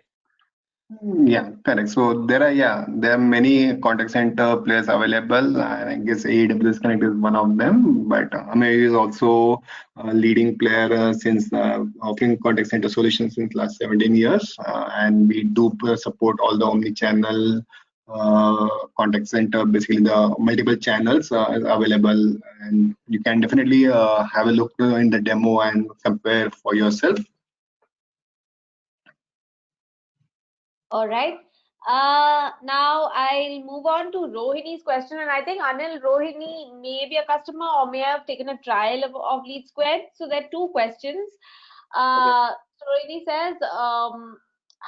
Yeah, correct. So there are many contact center players available, and I guess AWS Connect is one of them. But Amazon is also a leading player since offering contact center solutions since last 17 years, and we do support all the omni-channel contact center. Basically, the multiple channels is available, and you can definitely have a look in the demo and compare for yourself. All right. Now I'll move on to Rohini's question, and I think Anil, Rohini may be a customer or may have taken a trial of Lead Squared. So there are two questions. Okay. So Rohini says,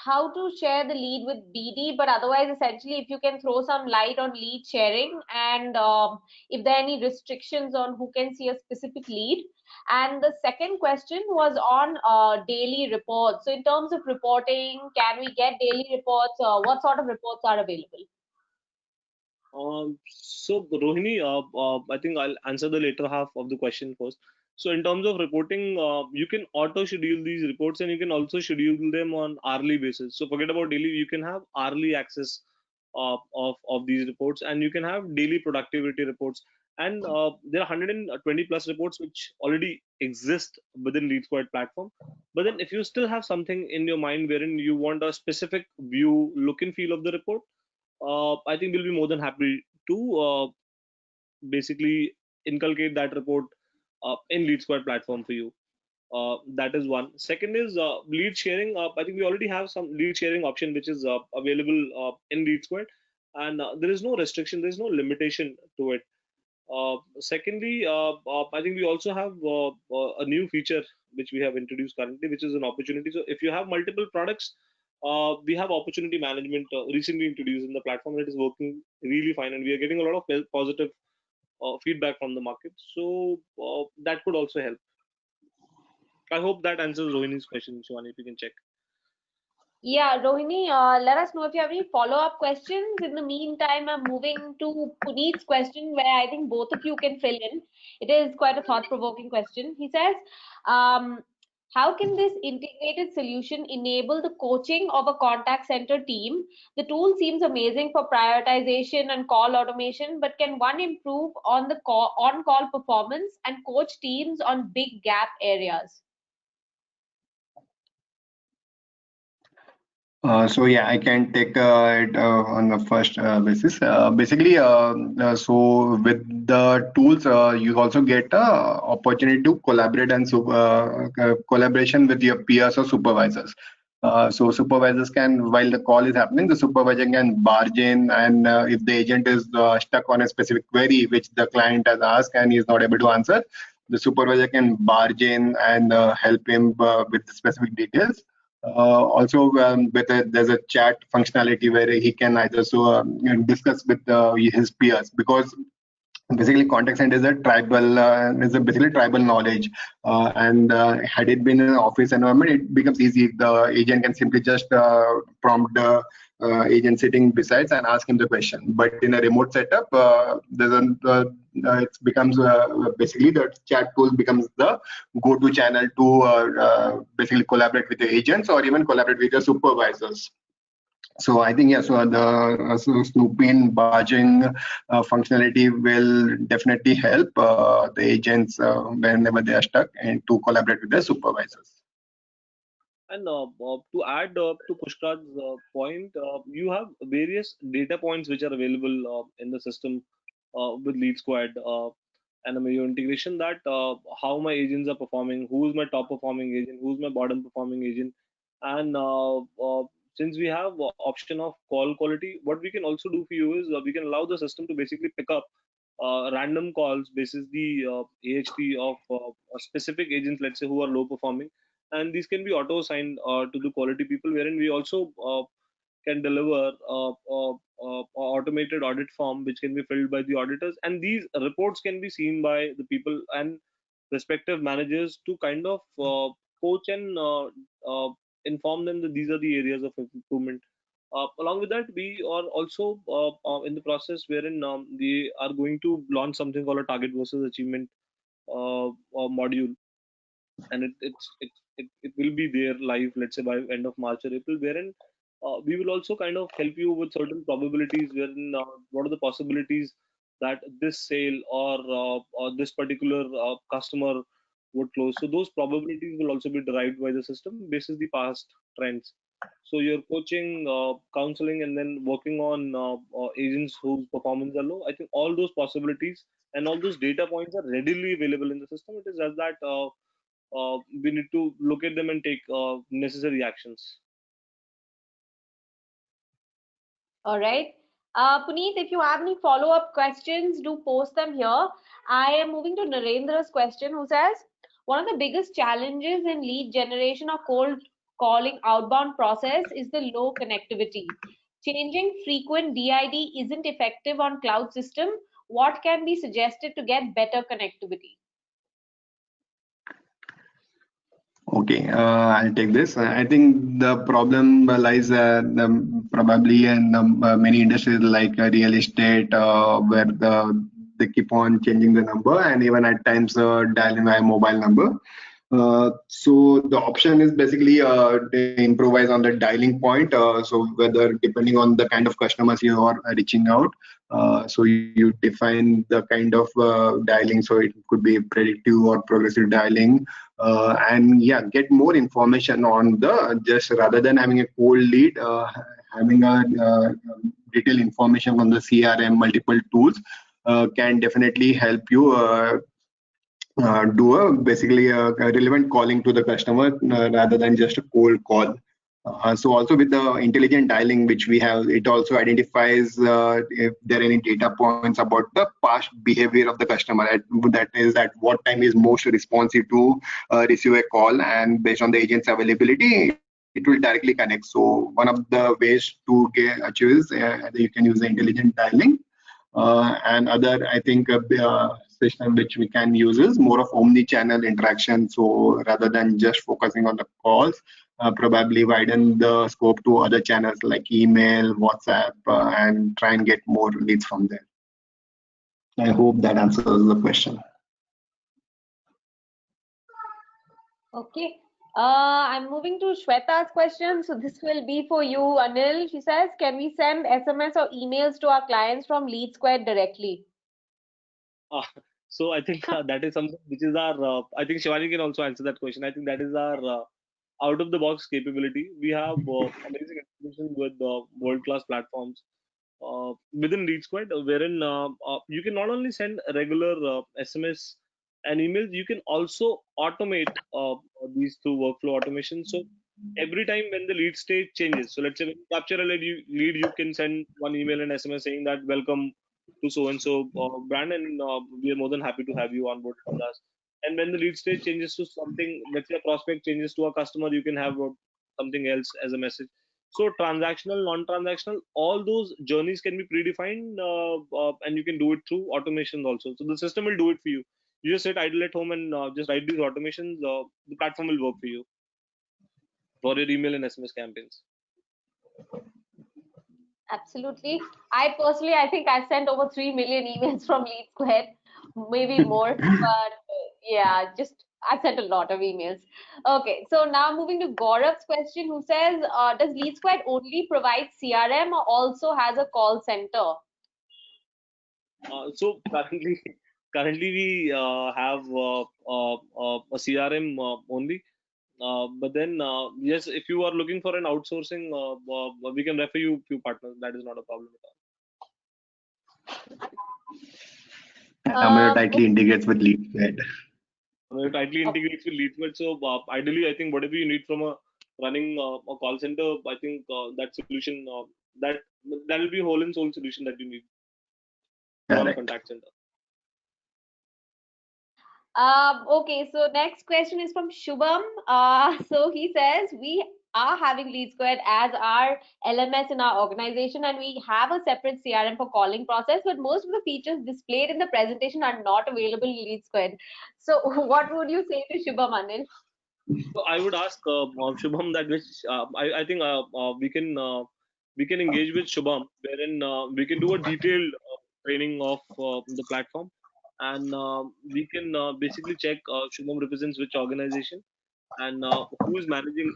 how to share the lead with BD, but otherwise, essentially, if you can throw some light on lead sharing and if there are any restrictions on who can see a specific lead. And the second question was on daily reports. So in terms of reporting, can we get daily reports? What sort of reports are available? So Rohini, I think I'll answer the later half of the question first. So in terms of reporting, you can auto schedule these reports and you can also schedule them on hourly basis. So forget about daily, you can have hourly access of these reports, and you can have daily productivity reports. And there are 120 plus reports which already exist within Lead Squared platform. But then if you still have something in your mind wherein you want a specific view, look and feel of the report, I think we'll be more than happy to basically inculcate that report in Lead Squared platform for you. That is one. Second is lead sharing. I think we already have some lead sharing option which is available in Lead Squared, and there is no restriction, there is no limitation to it. Secondly, I think we also have a new feature which we have introduced currently, which is an opportunity. So if you have multiple products, we have opportunity management recently introduced in the platform, and it is working really fine, and we are getting a lot of positive feedback from the market. So that could also help. I hope that answers Rohini's question, Shivani, if you can check. Yeah, Rohini, let us know if you have any follow-up questions. In the meantime, I'm moving to Puneet's question, where I think both of you can fill in. It is quite a thought-provoking question. He says, how can this integrated solution enable the coaching of a contact center team? The tool seems amazing for prioritization and call automation, but can one improve on the on-call performance and coach teams on big gap areas? So yeah, I can take it on the first basis. Basically, so with the tools, you also get opportunity to collaborate and collaboration with your peers or supervisors. So supervisors can, while the call is happening, the supervisor can barge in, and if the agent is stuck on a specific query which the client has asked and he is not able to answer, the supervisor can barge in and help him with the specific details. Also, there's a chat functionality where he can either discuss with his peers, because basically contact center is a tribal basically tribal knowledge, and had it been an office environment, it becomes easy. The agent can simply just prompt the agent sitting besides and ask him the question. But in a remote setup, it becomes basically the chat tool becomes the go-to channel to basically collaborate with the agents or even collaborate with the supervisors. So I think, yeah, so the snooping, barging functionality will definitely help the agents whenever they are stuck and to collaborate with their supervisors. And to add to Pushkar's point, you have various data points which are available in the system with Lead Squad and a Mayo integration, that how my agents are performing, who's my top performing agent, who's my bottom performing agent. And since we have option of call quality, what we can also do for you is we can allow the system to basically pick up random calls basis the AHP of specific agents, let's say, who are low performing, and these can be auto assigned to the quality people, wherein we also can deliver automated audit form which can be filled by the auditors, and these reports can be seen by the people and respective managers to kind of coach and inform them that these are the areas of improvement. Along with that, we are also in the process wherein we are going to launch something called a target versus achievement module, and it will be there live, let's say, by end of March or April, wherein we will also kind of help you with certain probabilities, wherein what are the possibilities that this sale or this particular customer would close. So those probabilities will also be derived by the system basis the past trends. So you're coaching, counseling, and then working on agents whose performance are low. I think all those possibilities and all those data points are readily available in the system. It is just that we need to look at them and take necessary actions. All right. Puneet, if you have any follow-up questions, do post them here. I am moving to Narendra's question, who says, one of the biggest challenges in lead generation or cold calling outbound process is the low connectivity. Changing frequent DID isn't effective on cloud system. What can be suggested to get better connectivity? Okay, I'll take this. I think the problem lies probably in many industries like real estate, where they keep on changing the number and even at times dialing my mobile number. So the option is basically to improvise on the dialing point. So whether depending on the kind of customers you are reaching out, so you define the kind of dialing. So it could be predictive or progressive dialing, and yeah, get more information on the just rather than having a cold lead, having a detailed information from the CRM, multiple tools can definitely help you. Do basically a relevant calling to the customer rather than just a cold call. So also with the intelligent dialing which we have, it also identifies if there are any data points about the past behavior of the customer. That is at what time is most responsive to receive a call, and based on the agent's availability, it will directly connect. So one of the ways to achieve is you can use the intelligent dialing. And other, I think, system which we can use is more of omni-channel interaction. So rather than just focusing on the calls, probably widen the scope to other channels like email, WhatsApp, and try and get more leads from there. I hope that answers the question. Okay. I'm moving to Shweta's question. So this will be for you, Anil. She says, can we send SMS or emails to our clients from Lead Square directly? Uh, so I think that is something which is our. I think Shivani can also answer that question. I think that is our out of the box capability. We have amazing integration with world class platforms within Lead Squad, wherein you can not only send regular SMS and emails, you can also automate these through workflow automation. So every time when the lead state changes, so let's say when you capture a lead, you can send one email and SMS saying that welcome to so and so brand, and we are more than happy to have you on board with us. And when the lead state changes to something, let's say a prospect changes to a customer, you can have something else as a message. So transactional, non-transactional, all those journeys can be predefined, and you can do it through automations also. So the system will do it for you. You just sit idle at home and just write these automations. The platform will work for you for your email and SMS campaigns. Absolutely. I personally, I think I sent over 3 million emails from Lead Square, maybe more, but yeah, just I sent a lot of emails. Okay, so now moving to Gaurav's question, who says, does Lead Square only provide CRM or also has a call center? So currently we have a CRM only. But then, yes, if you are looking for an outsourcing, we can refer you few partners. That is not a problem at And Amayo tightly Okay. integrates with LeadSquared. all. It tightly integrates with LeadSquared. So ideally, I think whatever you need from a running a call center, I think that solution that that will be whole and soul solution that you need to run a Correct. contact center. Okay, so next question is from Shubham. So he says we are having Lead Squared as our LMS in our organization, and we have a separate CRM for calling process, but most of the features displayed in the presentation are not available in Lead Squared. So what would you say to Shubham, Anil? So I would ask Shubham that which I think we can engage with Shubham, wherein we can do a detailed training of the platform, and we can basically check Shubham represents which organization and who is managing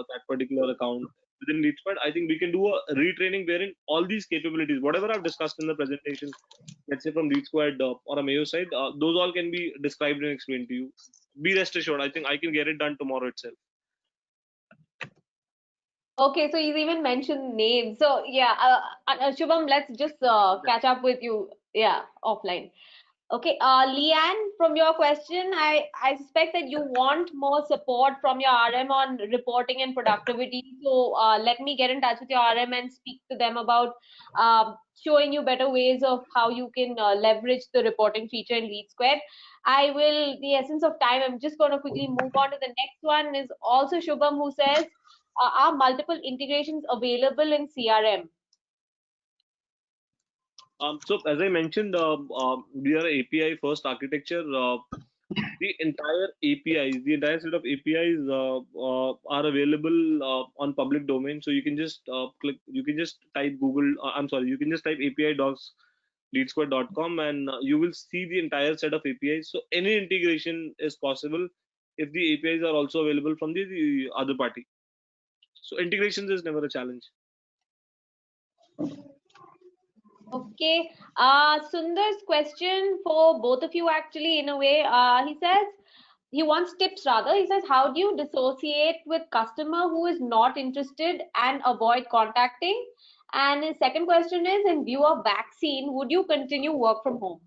that particular account within LeadSpot. I think we can do a retraining wherein all these capabilities, whatever I've discussed in the presentation, let's say from LeadSquared or a Mayo side, those all can be described and explained to you. Be rest assured, I think I can get it done tomorrow itself. Okay, so he's even mentioned names. So yeah, Shubham, let's just catch up with you. Yeah, offline. Okay, Leanne, from your question, I suspect that you want more support from your RM on reporting and productivity. So let me get in touch with your RM and speak to them about showing you better ways of how you can leverage the reporting feature in Lead Square. I will, the essence of time, I'm just going to quickly move on to the next one is also Shubham who says, are multiple integrations available in CRM? So as I mentioned, we are API first architecture. The entire APIs, the entire set of APIs are available on public domain. So you can just you can just type Google. I'm sorry, you can just type API docs leadsquare.com and you will see the entire set of APIs. So any integration is possible if the APIs are also available from the other party. So integrations is never a challenge. Okay. Sundar's question for both of you actually in a way. He says he wants tips rather. He says, how do you dissociate with customer who is not interested and avoid contacting? And his second question is, in view of vaccine, would you continue work from home?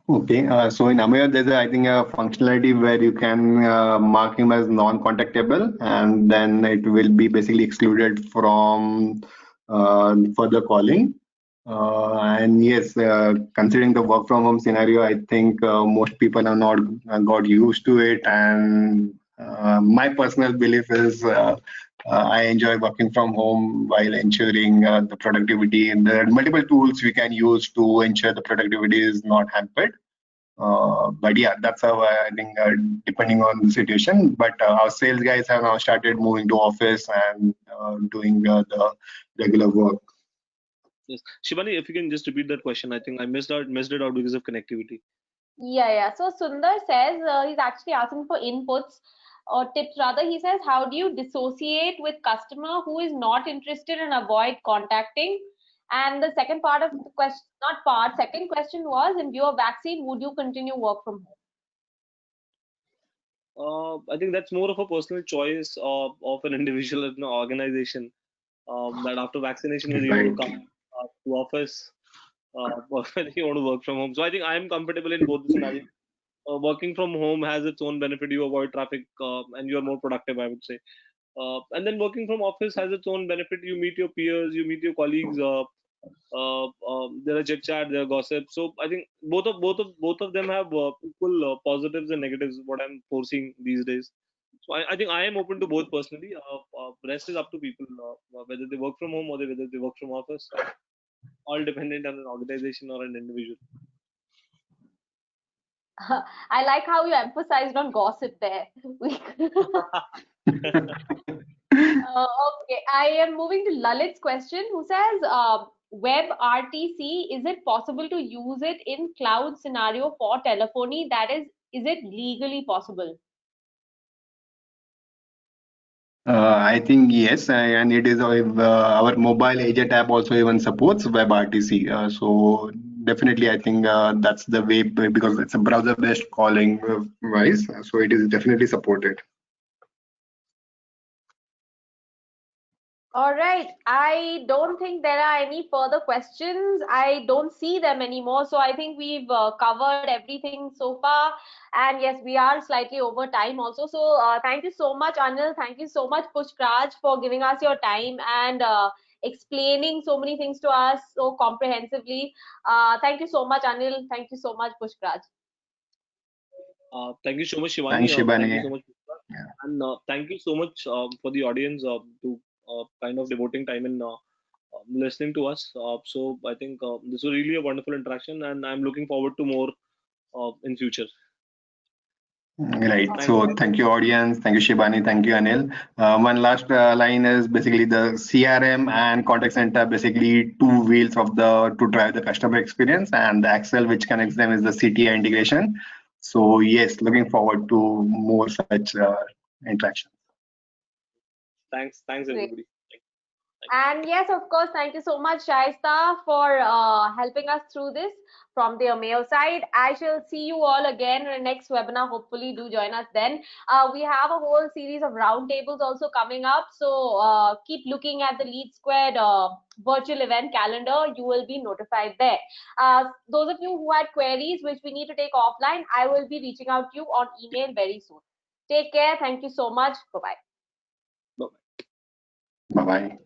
Okay, so in Amayo, there's I think a functionality where you can mark him as non-contactable, and then it will be basically excluded from further calling. And yes, considering the work from home scenario, I think most people have not got used to it. And my personal belief is I enjoy working from home while ensuring the productivity. And there are multiple tools we can use to ensure the productivity is not hampered. But yeah, that's how I think depending on the situation. But our sales guys have now started moving to office and doing the regular work. Yes, Shivani, if you can just repeat that question, I think I missed it out because of connectivity. Yeah. So Sundar says he's actually asking for inputs or tips rather. He says, how do you dissociate with customer who is not interested and avoid contacting? And the second part of the question, not part, second question was, in view of vaccine, would you continue work from home? I think that's more of a personal choice of an individual in an organization. That after vaccination, whether you want to Right. come to office or whether you want to work from home. So I think I am comfortable in both the scenarios. Working from home has its own benefit. You avoid traffic and you are more productive, I would say. And then working from office has its own benefit. You meet your peers, you meet your colleagues. There are chit chat, there are gossip. So I think both of them have equal positives and negatives. What I'm foreseeing these days. So I think I am open to both personally. Rest is up to people, whether they work from home or whether they work from office. All dependent on an organization or an individual. I like how you emphasized on gossip there. Okay, I am moving to Lalit's question, who says, WebRTC, is it possible to use it in cloud scenario for telephony? That is it legally possible? I think yes, and it is our mobile agent app also even supports WebRTC. So definitely, I think that's the way because it's a browser-based calling wise. So it is definitely supported. All right. I don't think there are any further questions. I don't see them anymore. So I think we've covered everything so far. And yes, we are slightly over time also. So thank you so much, Anil. Thank you so much, Pushkraj, for giving us your time and explaining so many things to us so comprehensively. Thank you so much, Anil. Thank you so much, Pushkraj. Thank you so much, Shivani. Thanks, Thank you Shibani. so much, Yeah. and thank you so much for the audience to kind of devoting time in listening to us. So I think this was really a wonderful interaction, and I'm looking forward to more in future. Right. Thanks. So thank you, audience. Thank you, Shibani. Thank you, Anil. One last line is basically the CRM and contact center, basically two wheels of the to drive the customer experience, and the axle which connects them is the CTI integration. So yes, looking forward to more such interactions. Thanks, Great. everybody. And yes, of course, thank you so much, Shaista, for helping us through this from the Ameo side. I shall see you all again in the next webinar. Hopefully, do join us then. We have a whole series of roundtables also coming up. So keep looking at the Lead Squared virtual event calendar. You will be notified there. Those of you who had queries which we need to take offline, I will be reaching out to you on email very soon. Take care. Thank you so much. Bye-bye. Bye. Bye bye.